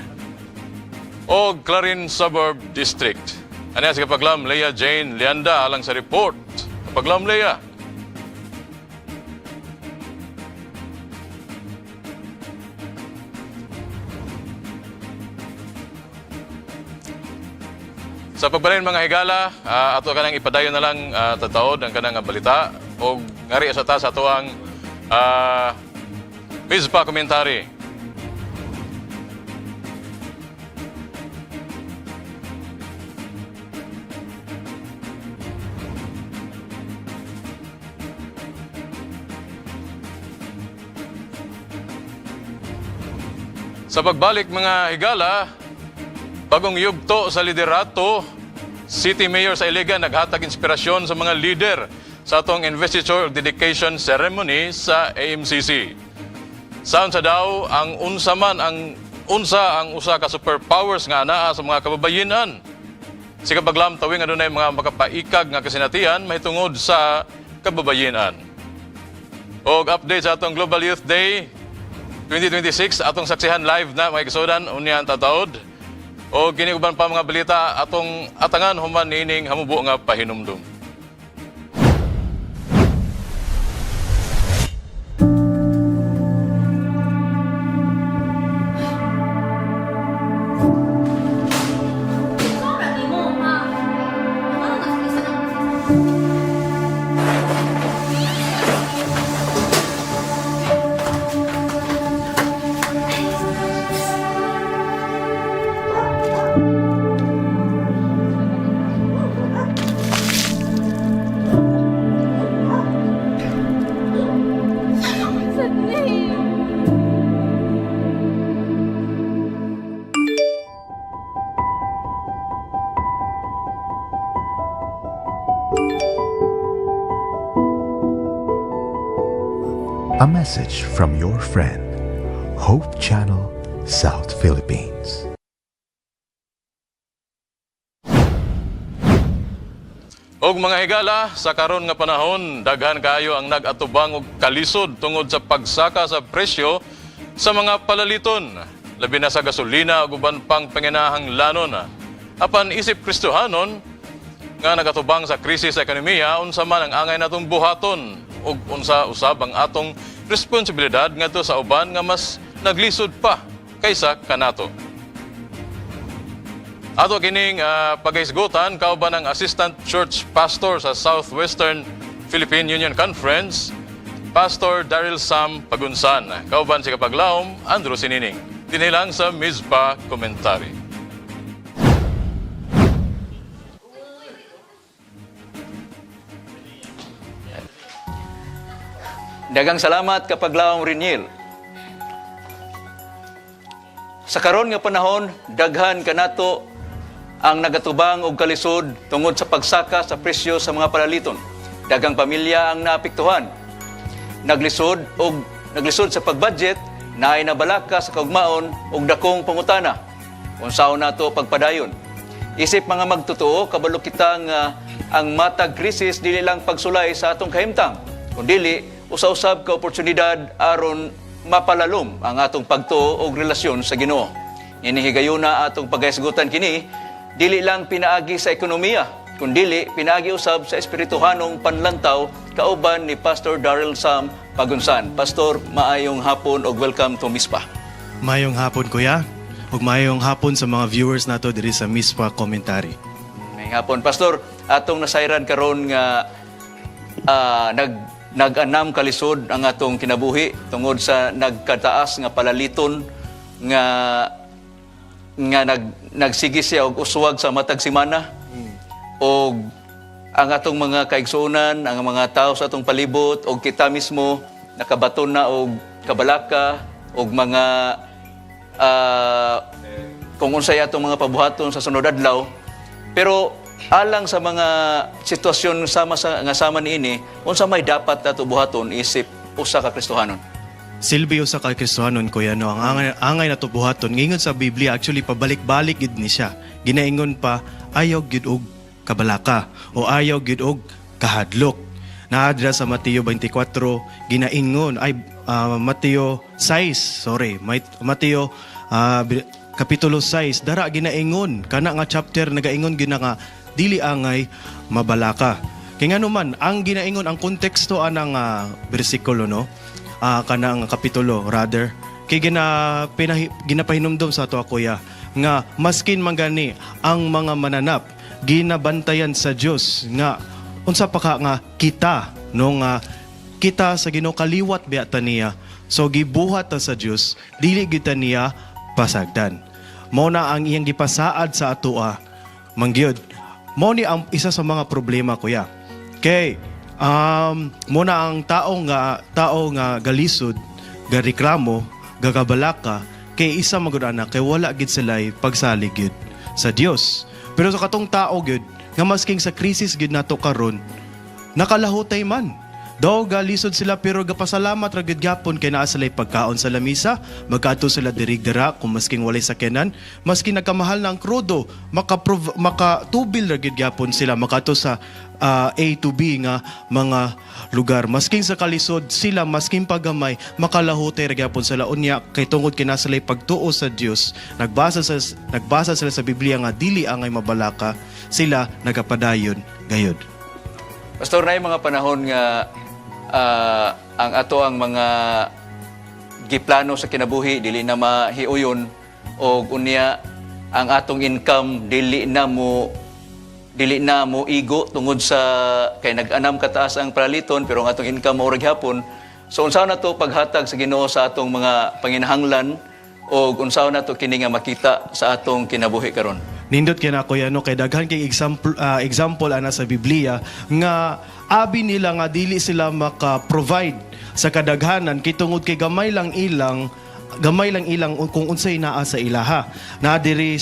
o Clarin Suburb District. Ano si Kapaglam Leia Jane Leanda alang sa report. Kapaglam Leia. Sa pagbalin mga higala, ato kanang ipadayon na lang tataod ang kanang balita o ngari sa taas ato ang Mizpa komentary. Sa pagbalik mga higala, bagong yugto sa liderato, City Mayor sa Iligan naghatag inspirasyon sa mga leader sa atong investiture dedication ceremony sa AMCC. Sound sa daw ang unsa ang usa ka superpowers nga anaa sa mga kababayenan. Si Kapaglam tawing adunay mga makapaikag nga kasinatian mahitungod sa kababayenan. Og update sa atong Global Youth Day 2026 atong saksihan live na mga kasudan unyan tataod o kini uban pa mga balita atong atangan human nining hamubo nga pahinumdum. A message from your friend, Hope Channel, South Philippines. Og mga higala, sa karon nga panahon, daghan kaayo ang nag-atubang og kalisod tungod sa pagsaka sa presyo sa mga palaliton, labi na sa gasolina ug uban pang panginahang lanon. Apan isip Kristohanon nga nagatubang sa krisis sa ekonomiya, unsa man ang angay natong buhaton ug unsa usab ang atong responsibilidad ngadto sa uban nga mas naglisod pa kaysa kanato. Ato kining pagahisgutan kauban ang Assistant Church Pastor sa Southwestern Philippine Union Conference, Pastor Daryl Sam Pagunsan. Kauban si Kapaglaom, Andrew Sinining. Dinilang sa Mizpa Komentary. Dagang salamat Kapaglaom Riniel. Sa karon nga panahon, daghan kanato ang nagatubang og kalisod tungod sa pagsaka sa presyo sa mga palaliton. daghang pamilya ang naapektuhan. Naglisod sa pagbudget, naay nabalaka sa kaugmaon og dakong pangutana. Unsaon nato pagpadayon? Isip mga magtotoo, kabalo kita nga ang matag krisis dili lang pagsulay sa atong kahimtang, kundi usa-usab ka oportunidad aron mapalalom ang atong pagtuo og relasyon sa Ginoo. Inihigayuna atong pagayasgutan kini dili lang pinaagi sa ekonomiya, kundi pinaagi usab sa espirituhanong panlantaw kauban ni Pastor Daryl Sam Pagunsan. Pastor, maayong hapon og welcome to Mispa. Mayong hapon, Kuya. Ug mayong hapon sa mga viewers nato diri sa Mispa Commentary. May hapon, Pastor. Atong nasayran karon nga nag-anam kalisod ang atong kinabuhi tungod sa nagkataas nga palaliton nga nagsigi siya og uswag sa matag semana. Og ang atong mga kaigsuonan, ang mga tao sa atong palibot og kita mismo nakabaton na og kabalaka og mga kung unsay atong mga pabuhaton sa sunod adlaw. Pero alang sa mga sitwasyon nga sama niini, unsa may dapat nato buhaton isip usa ka Kristohanon? Silbi usa ka Kristohanon, Kuya, no, ang angay na to buhaton. Ngingon sa Biblia, actually pabalik-balik gid ni siya. Ginaingon pa, ayaw gid og kabalaka o ayaw gid og kahadlok. Naadra sa Mateo 24, ginaingon ay Mateo 6, Mateo Kapitulo 6, dara ginaingon, kana nga chapter nagaingon gina nga dili angay mabalaka. Kaya nga naman, ang ginaingon, ang konteksto anang bersikulo, no? Kanang kapitulo, rather. Kaya ginapahinumdom sa ato, Kuya, nga maskin mangani ang mga mananap, ginabantayan sa Diyos, nga unsa pa ka nga kita, no, nga kita sa Ginoo kaliwat beata niya. So gibuhat ta sa Dios, dili kita niya pasagdan. Mao na ang iyang gipasaad sa atoa. Mangyod. Mao ni ang isa sa mga problema, Kuya. Kay mo na ang tao nga galisod, gareklamo, gagabalaka kay isa magud anak kay wala gid sila'y pagsalig gid sa Dios. Pero sa katong tao gid nga masking sa krisis gid nato karon, nakalahutay man. Daw galisod sila pero gapasalamat ra gid gyapon kay naa sila'y pagkaon sa lamisa, magkadto sila dirigdira kung masking walay sakyanan, masking nagkamahal na ang krudo, makatubil ra gid gyapon sila makadto sa A to B nga mga lugar. Masking sa kalisod sila, masking pagamay, makalahutay ra gyapon sila unya kay tungod kay naa sila'y pagtuo sa Dios. Nagbasa sila sa Biblia nga dili angay mabalaka, sila nagapadayon gayud. Pastor, na mga panahon nga ang ato ang mga giplano sa kinabuhi dili na mahiuyon o unya ang atong income dili na mo igo tungod sa kay nag-anam kataas ang palaliton pero ang atong income mao ra gyapon. So unsaon nato paghatag sa Ginoo sa atong mga panginahanglan o unsaon nato kini nga makita sa atong kinabuhi karon? Nindot kay na, Kuya, no, kay daghan kay example ana sa Biblia nga abi nila nga dili sila maka-provide sa kadaghanan kay tungod kay gamay lang ilang kung unsay naa sa ilaha. Naadiri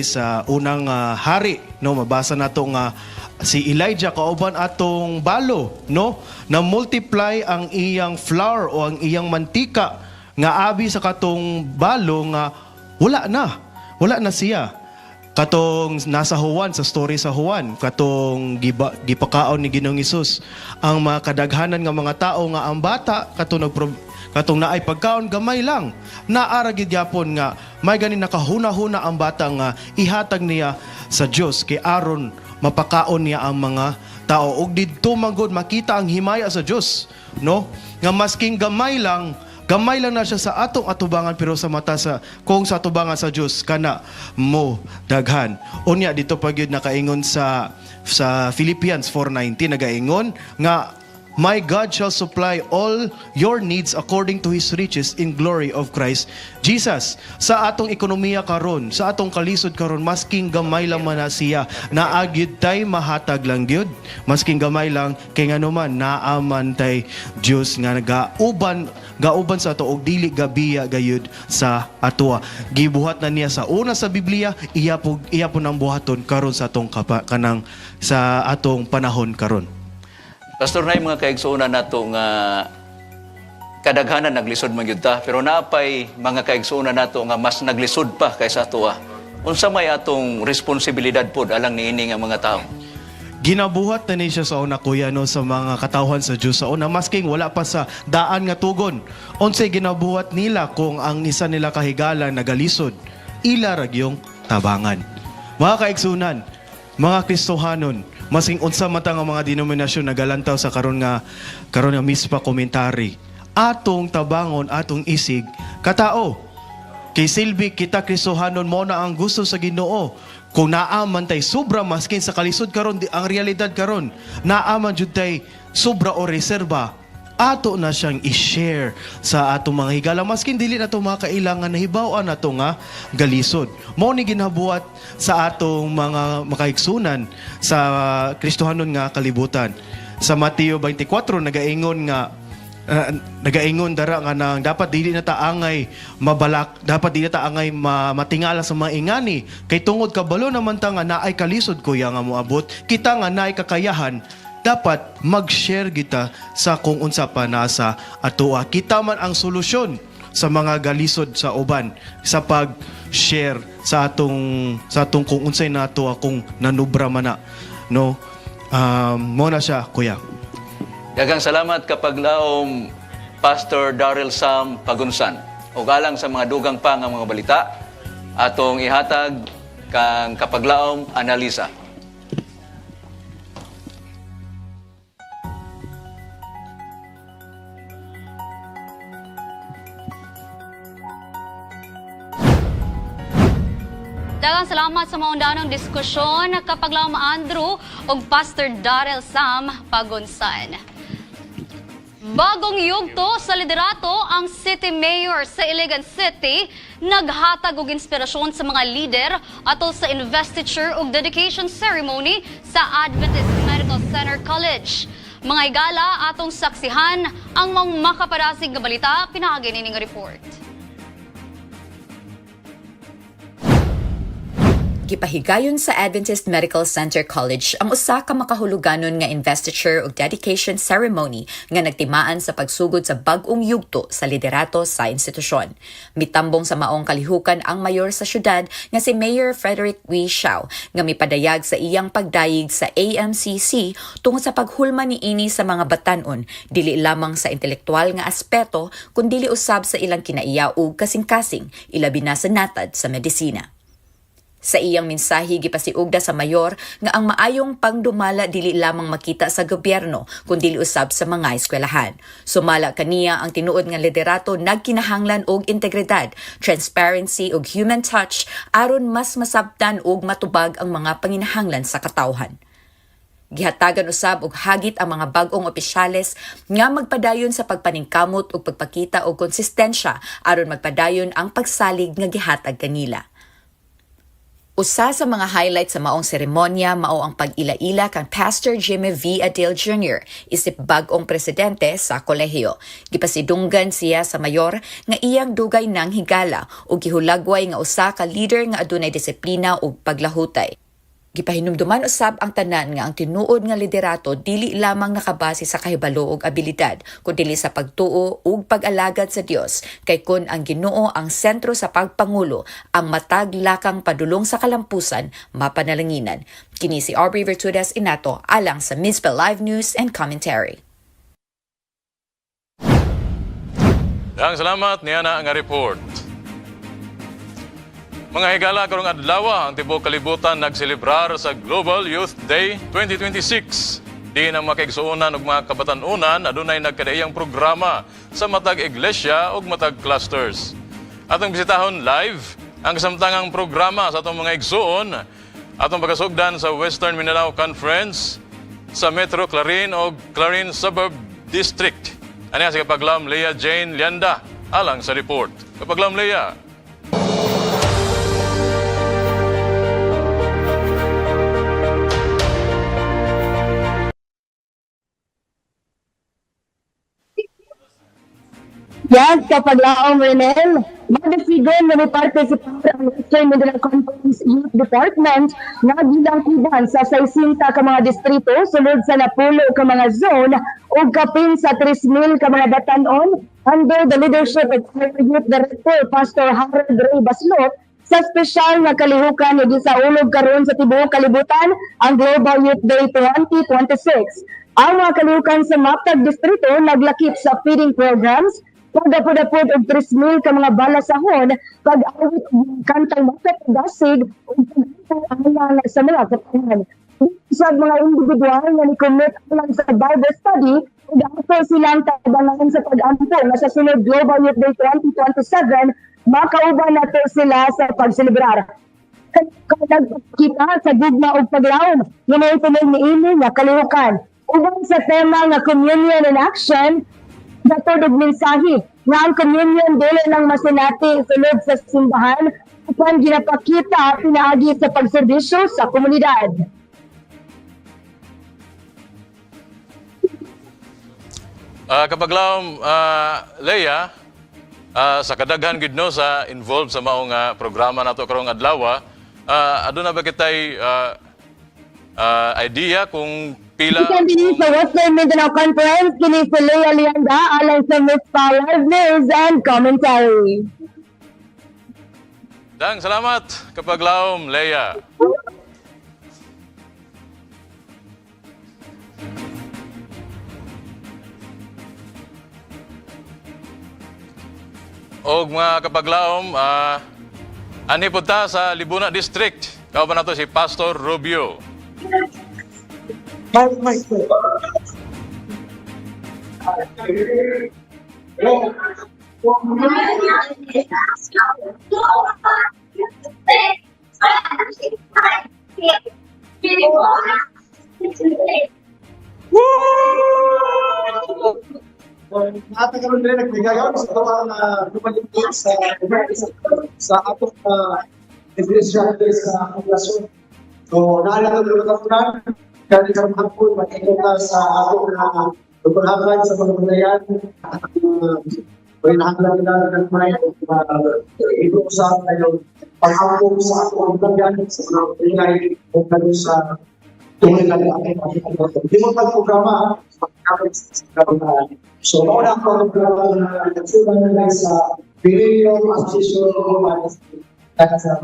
sa unang hari, no, mabasa nato nga si Elijah kauban atong balo, no, na multiply ang iyang flour o ang iyang mantika nga abi sa katong balo nga wala na siya. Katong nasa Juan, sa story sa Juan, katong gipakaon ni Ginoong Hesus ang mga kadaghanan nga mga tao nga ang bata katong naay pagkaon gamay lang. Naara gid gyapon nga may ganin nakahuna-huna ang bata nga ihatag niya sa Dios kay aron mapakaon niya ang mga tao. Ug didto manggod makita ang himaya sa Dios, no? Nga masking gamay lang na siya sa atong atubangan pero sa mata kung sa atubangan sa Dios kana mo daghan. Unya dito pa gyud nakaingon sa Philippians 4:19 nagaingon nga my God shall supply all your needs according to His riches in glory of Christ Jesus. Sa atong ekonomiya karon, sa atong kalisod karon, masking gamay lang man na siya, naagid tay mahatag lang gyud. Masking gamay lang kay nganuman naaman tay Dios nga gauban sa ato og dili gabiya gayud sa atoa. Gibuhat na niya sa una sa Biblia, iya po ang buhaton karon sa atong kanang sa atong panahon karon. Pastor, na mga kaigsuonan nato nga kadaghanan naglisod man gyud ta, pero napay mga kaigsuonan nato nga mas naglisod pa kaysa ato. Unsa may atong responsibilidad pod alang niini nga mga tao? Ginabuhat na ni siya sa una, kuya, no, sa mga katawhan sa Diyos sa una, masking wala pa sa daan nga tugon. Unsay ginabuhat nila kung ang isa nila kahigala nagalisod, ila ragyong tabangan. Mga kaigsunan, mga Kristohanon, masking unsa man ta nga mga denominasyon nagalantaw sa karon nga mispa komentary, atong tabangon, atong isig katao. Kay silbi kita Kristohanon mo na ang gusto sa Ginoo. Kung naaman tay sobra maskin sa kalisod karon, ang realidad karon, naaman jud tay sobra o reserba, ato na siyang i-share sa atong mga higala maskin dili nato makailangan na hibaw-an nato nga galisod. Mao ni ginabuhat sa atong mga makaigsunan sa Kristohanon nga kalibutan. Sa Mateo 24 nagaingon dara nga nang dapat dili na taangay mabalak, dapat dili ta angay matingala sa mga ingani kay tungod kabalo naman ta nga naay kalisod kuya nga moabot, kita nga naay kakayahan, dapat mag-share kita sa kung unsa pa nasa atoa. Kita man ang solusyon sa mga galisod sa uban sa pag-share sa atong kung unsay nato akong nanubra man na, no. Mo na siya kuya. Daghang salamat kapag laom Pastor Daryl Sam Pagunsan. O galang sa mga dugang pa nga mga balita, atong ihatag kang kapaglaom analisa. Daghang salamat sa maundanong diskusyon kapag laom Andrew ug Pastor Daryl Sam Pagunsan. Bagong yugto sa liderato ang City Mayor sa Iligan City naghatag og inspirasyon sa mga lider atol sa investiture ug dedication ceremony sa Adventist Medical Center College. Mga higala atong saksihan ang mga makaparasig nga balita, pinaagi nining report. Gipahigayon sa Adventist Medical Center College ang usa ka makahuluganon nga investiture ug dedication ceremony nga nagtimaan sa pagsugod sa bag-ong yugto sa liderato sa institusyon. Mitambong sa maong kalihukan ang mayor sa syudad nga si Mayor Frederick W. Xiao nga mipadayag sa iyang pagdayig sa AMCC tungod sa paghulma niini sa mga batan-on, dili lamang sa intelektual nga aspeto kundi usab sa ilang kinaiya ug kasing-kasing, ilabi na sa natad sa medisina. Sa iyang mensahe gipasiugda sa mayor nga ang maayong pangdumala dili lamang makita sa gobyerno kundi usab sa mga eskwelahan. Sumala kaniya ang tinuod nga liderato nagkinahanglan og integridad, transparency ug human touch aron mas masabtan ug matubag ang mga panginahanglan sa katawhan. Gihatagan usab og hagit ang mga bag-ong opisyales nga magpadayon sa pagpaningkamot ug pagpakita og konsistensya aron magpadayon ang pagsalig nga gihatag kanila. Usa sa mga highlight sa maong seremonya mao ang pag-ila-ila kang Pastor Jimmy V. Adele Jr. isip bag-ong presidente sa kolehiyo. Gipasidunggan siya sa mayor nga iyang dugay nang higala ug gihulagway nga usa ka leader nga adunay disiplina ug paglahutay. Gipahinumduman usab ang tanan nga ang tinuod nga liderato dili lamang nakabase sa kahibalo ug abilidad, kundi sa pagtuo ug pag-alagad sa Dios. Kay kun ang Ginoo ang sentro sa pagpangulo, ang matag lakang padulong sa kalampusan mapanalanginan. Kini si Aubrey Virtudes Inato alang sa Mizpa Live News and Commentary. Daghang salamat niya na nga report. Mga higala karong adlaw ang tibuok kalibutan nagselebrar sa Global Youth Day 2026. Di na makaigsuonan ug mga kabatan-unan adunay nagkadaiyang programa sa matag iglesia ug matag clusters. Atong bisitahon live ang kasamtangang programa sa atong mga igsuon atong pagkasugdan sa Western Mindanao Conference sa Metro Clarin ug Clarin Suburb District. Ani si kapaglam Leah Jane Lianda alang sa report. Kapaglam Leah. Yes, kapag laong Renel, Madasigon na may parte si Western Mindanao Conference Youth Department na gilangkuban sa 60 ka mga distrito sulod sa napulo ka mga zone o kapin sa 3,000 ka mga batanon under the leadership of Youth Director Pastor Harold Ray Baslot sa espesyal na kalihukan na sa ulog karon sa tibuok kalibutan ang Global Youth Day 2026. Ang mga kalihukan sa matag distrito naglakip sa feeding programs, pagdapod-dapod og 3,000 ka mga balasahon, pag-awit og kantang makapagasig ug pag-alang sa mga katangan. Sa mga individual nga ni-commit lang sa Bible study, ug ato silang tabangan sa pag-ampo nga sa sunod Global Youth Day 2027, makauban nato sila sa pagselebrar. Kita sa gugma og paglaom nga may niini nga kalihukan. Uban sa tema nga Communion in Action, natod og mensahe nga ang communion dili lang masinati sulod sa simbahan upang ginapakita pinaagi sa pagserbisyo sa komunidad. Kapaglaom, Leia, sa kadaghan gid no sa involved sa maong programa nato karong adlaw, aduna ba kitay idea kung pila Ikan din sa Western Mindanao Conference, kini si Leia Lianda alang sa Miss Live News and Commentary. Dang, salamat kapaglaom, Leia. Og mga kapaglaom, ani po ta sa Libuna District. Kauban nato si Pastor Rubio. Natagalan rin nagbigayon sa tawa na lumalitin sa atong iglesia sa populasyon. So, naalala ko na kaya karong hapon, mag-ikot na sa atong pagpahagad sa mga balayan at pinahagad nila ng mga ito sa pag-hapon sa atong balayan sa mga balayan o kano sa tunay na ating hindi mo pag-programa so, mauna ako ang nagsunan nila sa Pilipino Association of Humanis at sa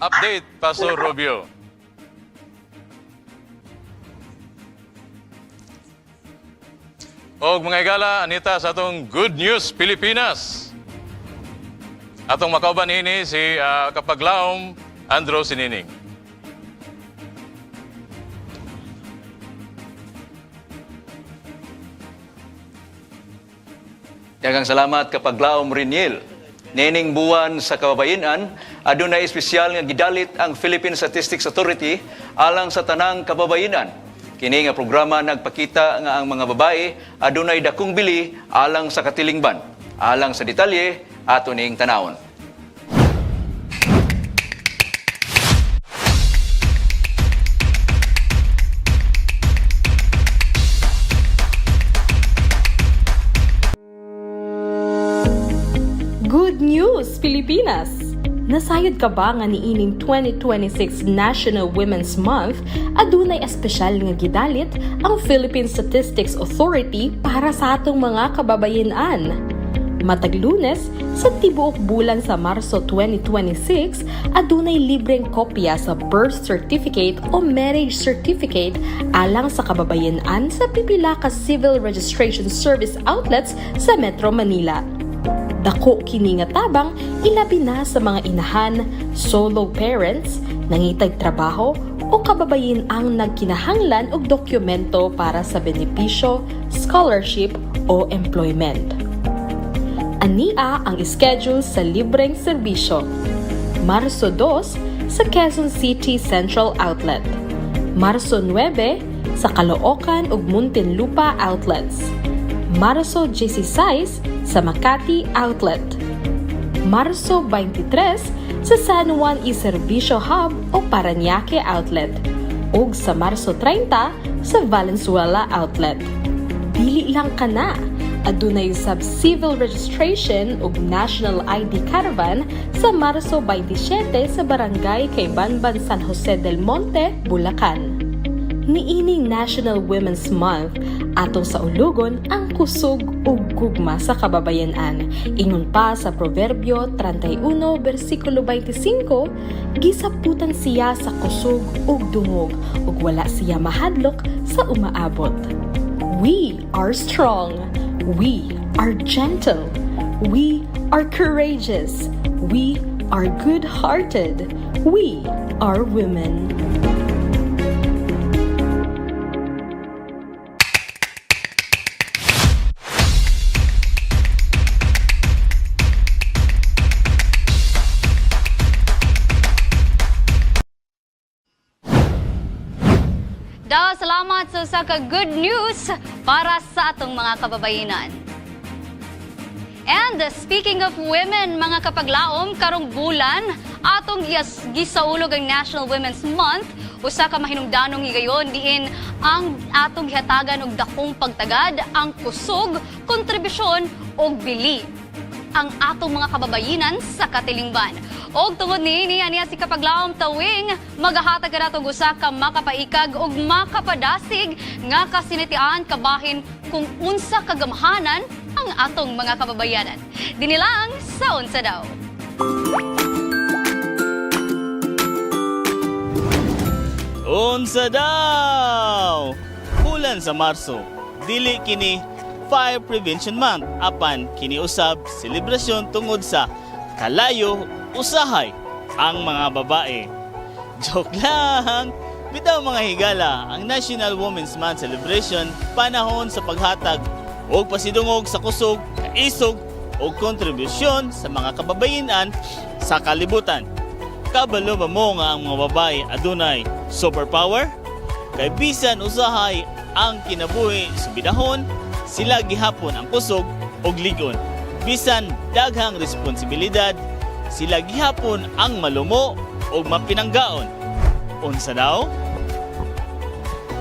Update, Pastor Rubio. Og mga igala, anita sa atong Good News Pilipinas. Atong makauban ini si kapaglaom Andrew Sinining. Daghang salamat kapaglaom Riniel. Nining buwan sa kababayenan, adunay espesyal nga gidalit ang Philippine Statistics Authority alang sa tanang kababayenan. Kini nga programa nagpakita nga ang mga babae adunay dakong bili alang sa katilingban. Alang sa detalye, ato ning tanawon. Good news, Pilipinas! Nasayod ka ba nga niining 2026 National Women's Month, adunay espesyal nga gidalit ang Philippine Statistics Authority para sa atong mga kababayenan. Matag Lunes, sa tibuok bulan sa Marso 2026, adunay libreng kopya sa birth certificate o marriage certificate alang sa kababayenan sa pipila ka civil registration service outlets sa Metro Manila. Dako kini nga tabang ilabi na sa mga inahan, solo parents, nangitag trabaho o kababayin ang nagkinahanglan og dokumento para sa benepisyo, scholarship o employment. Ania ang schedule sa libreng serbisyo. Marso 2 sa Quezon City Central Outlet. Marso 9 sa Caloocan ug Muntinlupa Outlets. Marso 16 sa Makati Outlet. Marso 23 sa San Juan Iservisyo Hub o Parañaque Outlet. Ug sa Marso 30 sa Valenzuela Outlet. Dili lang kana, adunay sub civil registration ug national ID caravan sa Marso 27 sa barangay kay Banban, San Jose del Monte, Bulacan. Niining National Women's Month, atong sa ulugon ang kusog ug gugma sa kababayan-an. Ingon pa sa Proverbio 31 versikulo 25, gisaputan siya sa kusog ug dungog ug wala siya mahadlok sa umaabot. We are strong. We are gentle. We are courageous. We are good-hearted. We are women. Salamat sa good news para sa atong mga kababayanan. And speaking of women, mga kapaglaom, karong bulan, atong gisaulog ang National Women's Month, usa ka mahinungdanong higayon diin ang atong gihatagan og dakong pagtagad, ang kusog, kontribusyon ug bili ang atong mga kababayanan sa katilingban. Og tungod niini aniya si kapaglaom tawing magahatag nato usa ka makapaikag ug makapadasig nga kasinatian kabahin kung unsa kagamahanan ang atong mga kababayanan. Dinilang sa unsa daw. Unsa daw? Bulan sa Marso, dili kini Fire Prevention Month apan kini usab selebrasyon tungod sa kalayo usahay ang mga babae. Joke lang! Bitaw mga higala, ang National Women's Month celebration panahon sa paghatag o pasidungog sa kusog, kaisog o kontribusyon sa mga kababayan sa kalibutan. Kabalo ba mo nga ang mga babae adunay superpower? Kay bisan usahay ang kinabuhi sa bidahon, sila gihapon ang kusog o ligon. Bisan daghang responsibilidad, sila gihapon ang malumo o mapinanggaon. Unsa daw?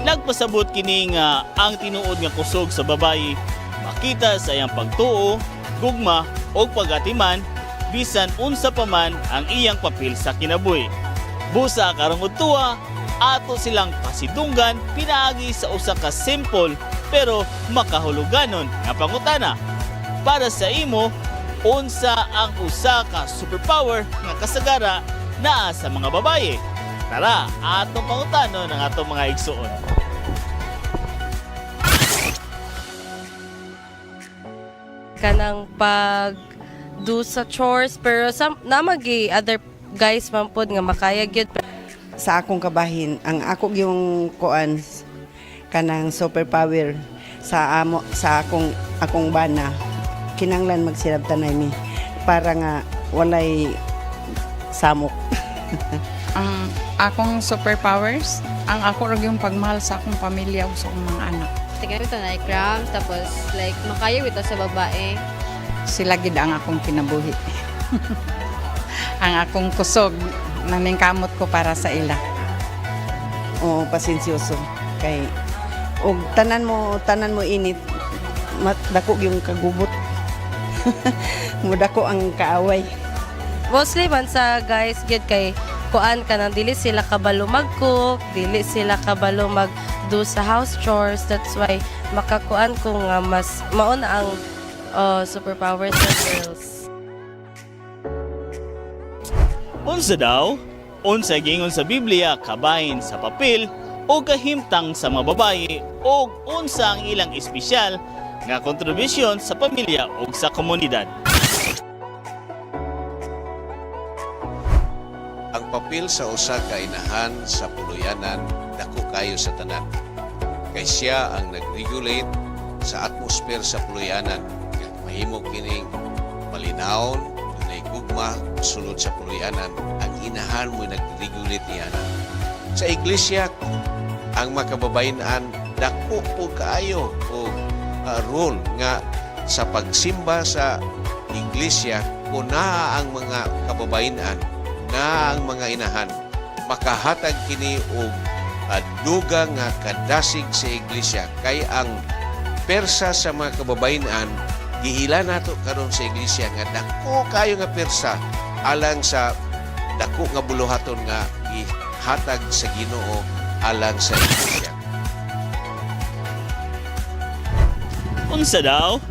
Nagpasabot kini nga ang tinuod nga kusog sa babayi makita sa iyang pagtuo, gugma o pagatiman bisan unsa pa man ang iyang papel sa kinabuhi. Busa karong udtua, ato silang pasidunggan pinaagi sa usa ka simple pero makahuluganon nga pangutana. Para sa imo, unsa ang usa ka superpower nga kasagara naa sa mga babaye? Tara, atong pangutanon ang atong mga igsuon. Kanang pag-do sa chores, pero namagi other guys man pod nga makaya gyud. Sa akong kabahin, ang ako yung kuan kanang superpower sa akong bana. Kinanglan magsirab tanay mi para nga walay samok. Ang akong superpowers, ang ako rin yung pagmahal sa akong pamilya o sa akong mga anak. Tingnan ito na cram, tapos like makayaw ito sa babae. Sila gid ang akong kinabuhi. Ang akong kusog, naningkamot ko para sa ila. O pasensyoso kay og tanan mo init dako yung kagubot. Mudako ang kaaway. Mostly man sa guys gid kay kuan ka nang dili sila kabalo mag-cook, dili sila kabalo mag-do sa house chores. That's why makakuan ko nga mas mauna ang superpower sa girls. Unsa daw? Unsa gingon sa Biblia kabahin sa papel o kahimtang sa mga babae o unsa ang ilang espesyal nga kontribusyon sa pamilya o sa komunidad. Ang papel sa usa ka inahan sa puluyanan dako kayo sa tanan. Kay siya ang nag-regulate sa atmosphere sa puluyanan. Kaya mahimo kining malinawon, dunay gugma sulod sa puluyanan. Ang inahan mo nag-regulate niya. Sa iglesia, ang makababayan dako po kaayo o role nga sa pagsimba sa iglesia kung naa ang mga kababayan, na ang mga inahan makahatag kini og dugang nga kadasig sa iglesia kay ang persa sa mga kababayan gihila nato karon sa iglesia nga dako kayo nga persa alang sa dako nga buluhaton nga gihatag sa Ginoo alang sa iglesia. Unsa daw?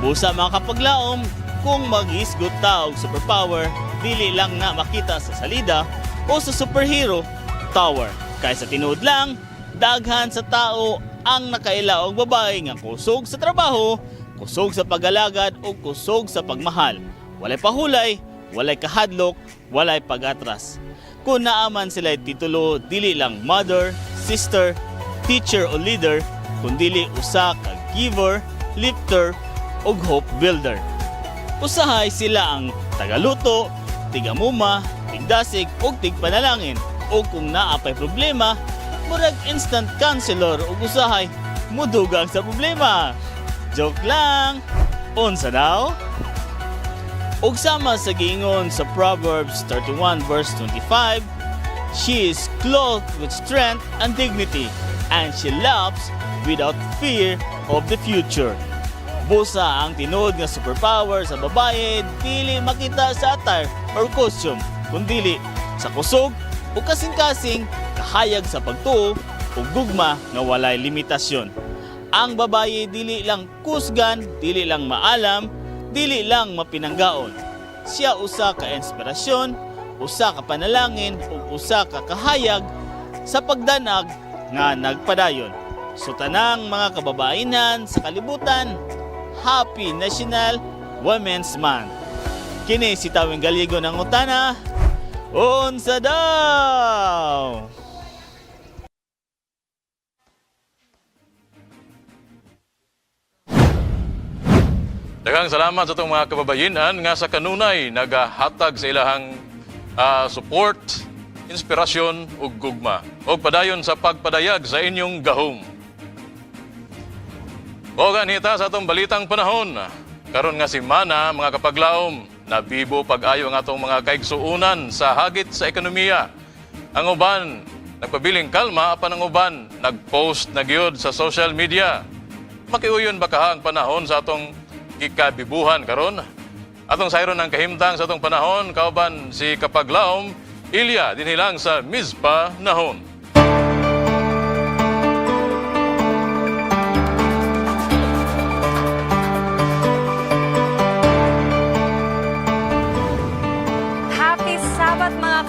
Busa mga kapaglaom, kung mag-isgot ta og superpower, dili lang na makita sa salida o sa superhero tower. Kaya sa tinuod lang, daghan sa tao ang nakaila og babae nga kusog sa trabaho, kusog sa pag-alagad o kusog sa pagmahal. Walay pahulay, walay kahadlok, walay pag-atras. Kung naaman sila titulo, dili lang mother, sister, teacher o leader, kundi usa ka giver, lifter ug hope builder. Usahay sila ang tagaluto, tigamuma, tigdasig ug tigpanalangin. O kung naapay problema, murag instant counselor ug usahay mudugang sa problema. Joke lang. Unsa daw? Ug sama sa giingon sa Proverbs 31 verse 25, she is clothed with strength and dignity, and she laughs without fear of the future. Busa ang tinuod nga superpower sa babae dili makita sa attire or costume, kundi sa kusog o kasing-kasing kahayag sa pagtuo o gugma nga walay limitasyon. Ang babae dili lang kusgan, dili lang maalam, dili lang mapinanggaon. Siya usa ka inspirasyon, usa ka panalangin o usa ka kahayag sa pagdanag nga nagpadayon. So tanang mga kababainan sa kalibutan, Happy National Women's Month. Kini si Tawing Galigo ng Utana. Unsa daw? Daghang salamat sa itong mga kababayinan nga sa kanunay nagahatag sa ilahang support, inspirasyon ug gugma ug padayon sa pagpadayag sa inyong gahom. O ganita sa atong balitang panahon. Karon nga semana mga kapaglaom, nabibo pag-ayo ang atong mga kaigsuunan sa hagit sa ekonomiya. Ang uban nagpabiling kalma apan ang uban nagpost na gyud sa social media. Makiuyon ba kaha ang panahon sa atong gikabibuhan karon? Atong sayron ng kahimtang sa atong panahon kauban si kapaglaom Ilya dinhilang sa Mizpa Nahon.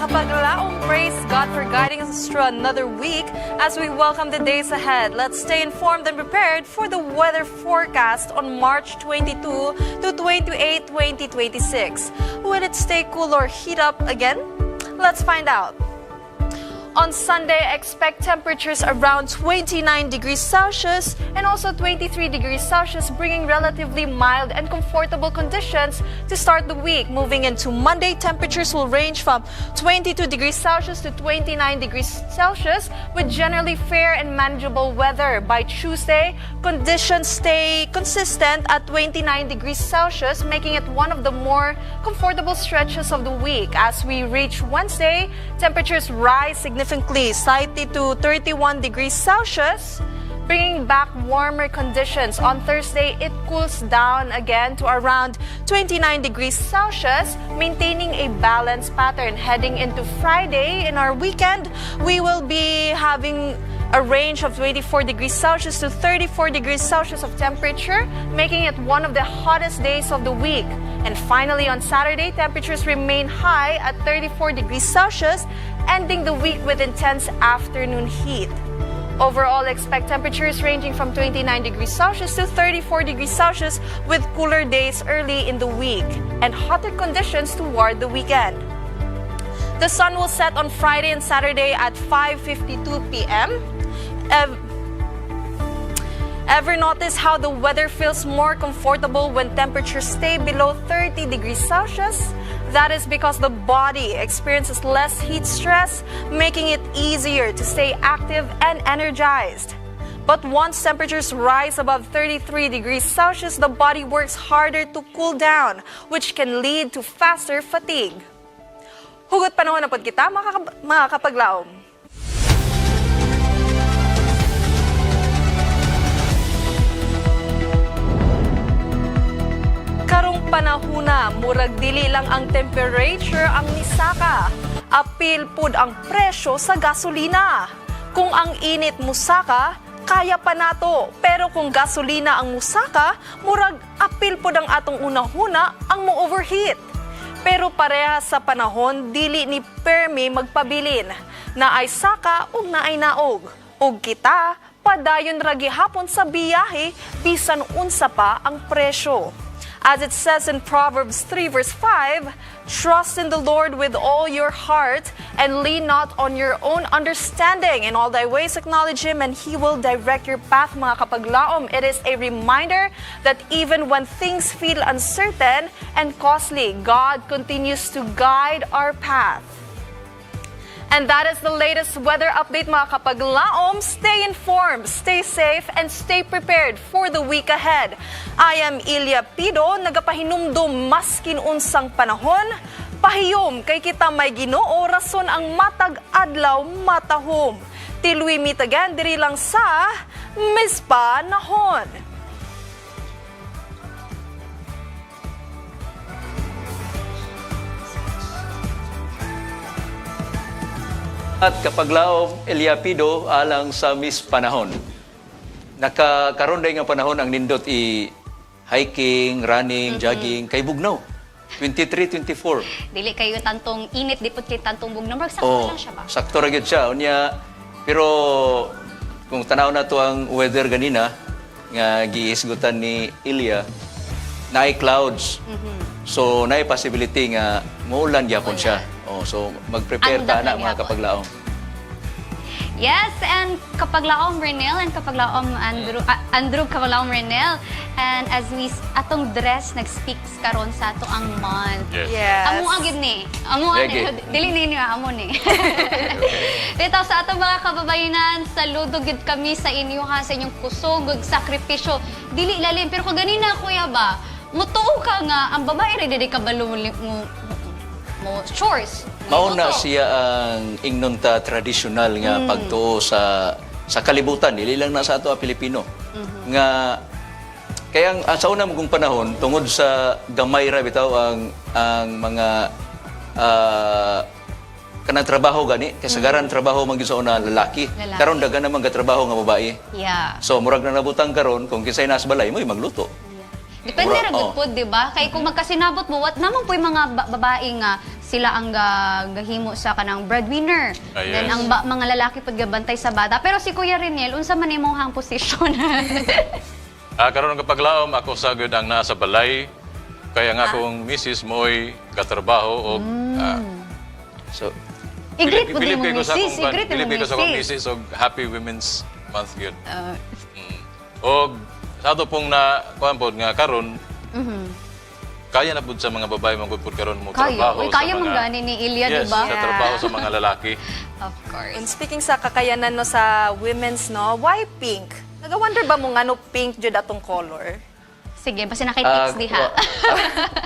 Kapaglaong, praise God for guiding us through another week as we welcome the days ahead. Let's stay informed and prepared for the weather forecast on March 22 to 28, 2026. Will it stay cool or heat up again? Let's find out. On Sunday, expect temperatures around 29 degrees Celsius and also 23 degrees Celsius, bringing relatively mild and comfortable conditions to start the week. Moving into Monday, temperatures will range from 22 degrees Celsius to 29 degrees Celsius with generally fair and manageable weather. By Tuesday, conditions stay consistent at 29 degrees Celsius, making it one of the more comfortable stretches of the week. As we reach Wednesday, temperatures rise significantly, slightly to 31 degrees Celsius, bringing back warmer conditions. On Thursday, it cools down again to around 29 degrees Celsius, maintaining a balanced pattern. Heading into Friday, in our weekend, we will be having a range of 24 degrees Celsius to 34 degrees Celsius of temperature, making it one of the hottest days of the week. And finally, on Saturday, temperatures remain high at 34 degrees Celsius, ending the week with intense afternoon heat. Overall, expect temperatures ranging from 29 degrees Celsius to 34 degrees Celsius with cooler days early in the week and hotter conditions toward the weekend. The sun will set on Friday and Saturday at 5:52 p.m. Ever notice how the weather feels more comfortable when temperatures stay below 30 degrees Celsius? That is because the body experiences less heat stress, making it easier to stay active and energized. But once temperatures rise above 33 degrees Celsius, the body works harder to cool down, which can lead to faster fatigue. Hugot panahon na pod kita, mga kapaglaom. panahuna, murag dili lang ang temperature ang nisaka. Apil pud ang presyo sa gasolina. Kung ang init musaka, kaya pa nato. Pero kung gasolina ang musaka, murag apil pud ang atong unahuna ang mo-overheat. Pero parehas sa panahon, dili ni permi magpabilin. Naay saka ug naay naog. Ug kita, padayon ra gihapon sa biyahe, bisan unsa pa ang presyo. As it says in Proverbs 3 verse 5, trust in the Lord with all your heart and lean not on your own understanding. In all thy ways acknowledge Him and He will direct your path, mga kapaglaom. It is a reminder that even when things feel uncertain and costly, God continues to guide our path. And that is the latest weather update, mga kapaglaom. Stay informed, stay safe, and stay prepared for the week ahead. I am Ilya Pido, nagapahinumdum maskin unsang panahon. Pahiyom kay kita may Ginoo, rason ang matag adlaw matahom. Till we meet again, diri lang sa Miss Panahon. At kapaglaom, Eliapido alang sa Miss Panahon. Nakakaroon day nga panahon ang nindot hiking, running, jogging, kay bugnaw. 23, 24. Dili kayo tantong init, di po kayo tantong bugnaw. Sakto lang siya ba? Sakto ra gyud siya. Unya, pero kung tanaw na to ang weather ganina, nga giisgutan ni Ilya, naay clouds. So, naay possibility nga muulan gyapon siya. So, mag-prepare ta na mga kapaglaom. Yes, and kapaglaom Renel and kapaglaom Andrew kapaglaom Renel. And as we atong dress nag-speaks karon sa ato ang month. Yes. Amo agid ni. Amo ani dili ni amo ni. Dito sa atong mga kababayanan, saludo gid kami sa inyo ha, sa inyong kusog ug sakripisyo. Dili lalim pero kung ganina kuya ba, mutuo ka nga ang babae ra dili kabalo mo chores. Mauna siya ang ingnon ta tradisyonal nga pagtuo sa kalibutan, dili lang na sa ato Pilipino. Nga kaya sa una mong panahon tungod sa gamay ra bitaw ang mga kanang trabaho gani kasagaran trabaho man gyud sa una lalaki. Karon daghan naman ka trabaho nga babae. Yeah. So murag na nabutang karon kung kinsay nas balay mo magluto. Depende ra gud pod, di ba? Kay kung magkasinabot mo, what naman po yung mga babae nga sila ang gahimo sa kanang breadwinner. Then ang mga lalaki pod gabantay sa bata. Pero si Kuya Reniel, unsa man imong hang posisyon? Karon kapaglaom ako sagud ang nasa balay. Kaya nga akong misis mo'y katrabaho og so Igreet po din mo misis. Igreet ko sa akong misis og Happy Women's Month gyud. Og sa ato pong kuan pod nga karon kaya na pud sa mga babae man pud karon mo trabaho kaya man gani ni Ilya, di ba? Sa trabaho sa mga lalaki. Of course. And speaking sa kakayanan no sa women's no, why pink? Nagawonder ba mo ngano pink jud atong color? Sige, basta nakay-fix diha.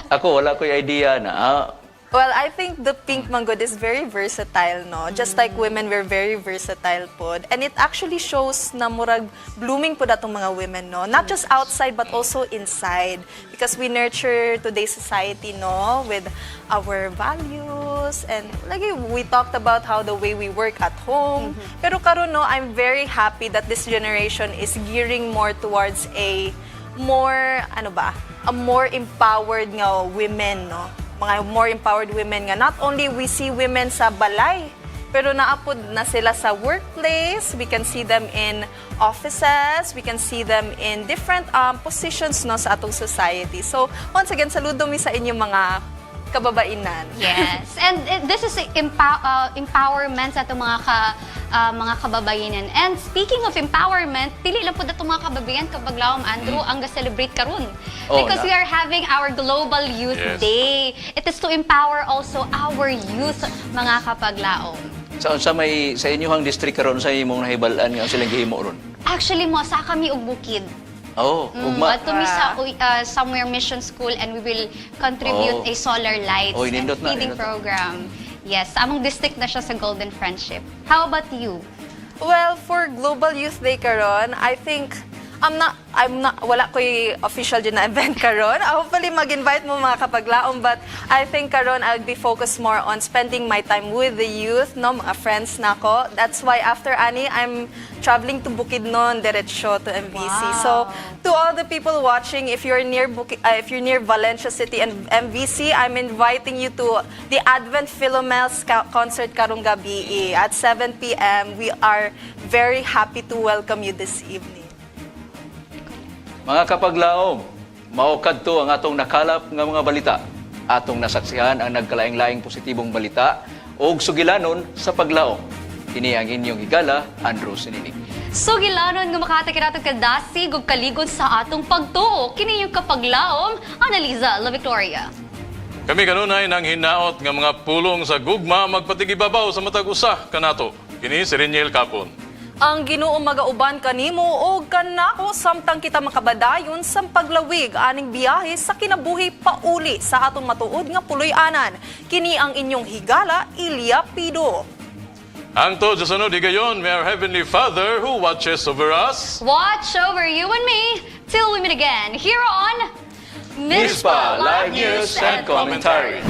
Ako wala ko'y idea na. Well, I think the pink manggod is very versatile, no? Just like women, we're very versatile pod. And it actually shows na murag blooming po datong mga women, no? Not just outside, but also inside. Because we nurture today's society, no? With our values. And like we talked about how the way we work at home. Pero karon, no, I'm very happy that this generation is gearing more towards a more, a more empowered nga women, no? Mga more empowered women nga not only we see women sa balay, pero naapod na sila sa workplace. We can see them in offices, we can see them in different positions no sa atong society. So once again, saludo mi sa inyong mga kababainan. Yes. And this is empowerment sa itong mga kababainan. And speaking of empowerment, pili lang po itong mga kababainan kapaglaom Andrew ang ga-celebrate karon. Because we are having our Global Youth Day. It is to empower also our youth, mga kapaglaom. Sa inyong district karon sa imong nahibalan nga silang gihimo ron? Actually mo sa kami og bukid. Ugma. Ato mi sa somewhere mission school and we will contribute a solar lights and feeding program. Yes, among district na siya sa Golden Friendship. How about you? Well, for Global Youth Day karon, I think wala ko'y official dyan na event karon. Hopefully mag-invite mo mga kapaglaom, but I think karon I'll be focused more on spending my time with the youth, no, mga friends nako. That's why after Ani, I'm traveling to Bukidnon, diretsyo to MVC. Wow. So to all the people watching, if you're near Valencia City and MVC, I'm inviting you to the Advent Philomels concert karong gabi at 7 p.m. We are very happy to welcome you this evening. Mga kapaglaom, maukad to ang atong nakalap nga mga balita. Atong nasaksihan ang nagkalaing-laing positibong balita o sugilanon sa paglaom. Kini ang inyong higala, Andrew Sininig. Sugilanon nga makatake natong kadasig ug kaligon sa atong pagtuo. Kini yung kapaglaom, Annaliza La Victoria. Kami kanunay nang hinaot nga mga pulong sa gugma magpatigibabaw sa matag usa kanato. Kini si Reniel Capon. Ang Ginoo magauban kanimo o kanako samtang kita makabadayon sa paglawig aning biyahe sa kinabuhi pauli sa atong matuod nga puloy-anan. Kini ang inyong higala, Ilya Pido. Ang to sa sunod higayon, may our Heavenly Father who watches over us. Watch over you and me till we meet again here on Mispa Live News and Commentary.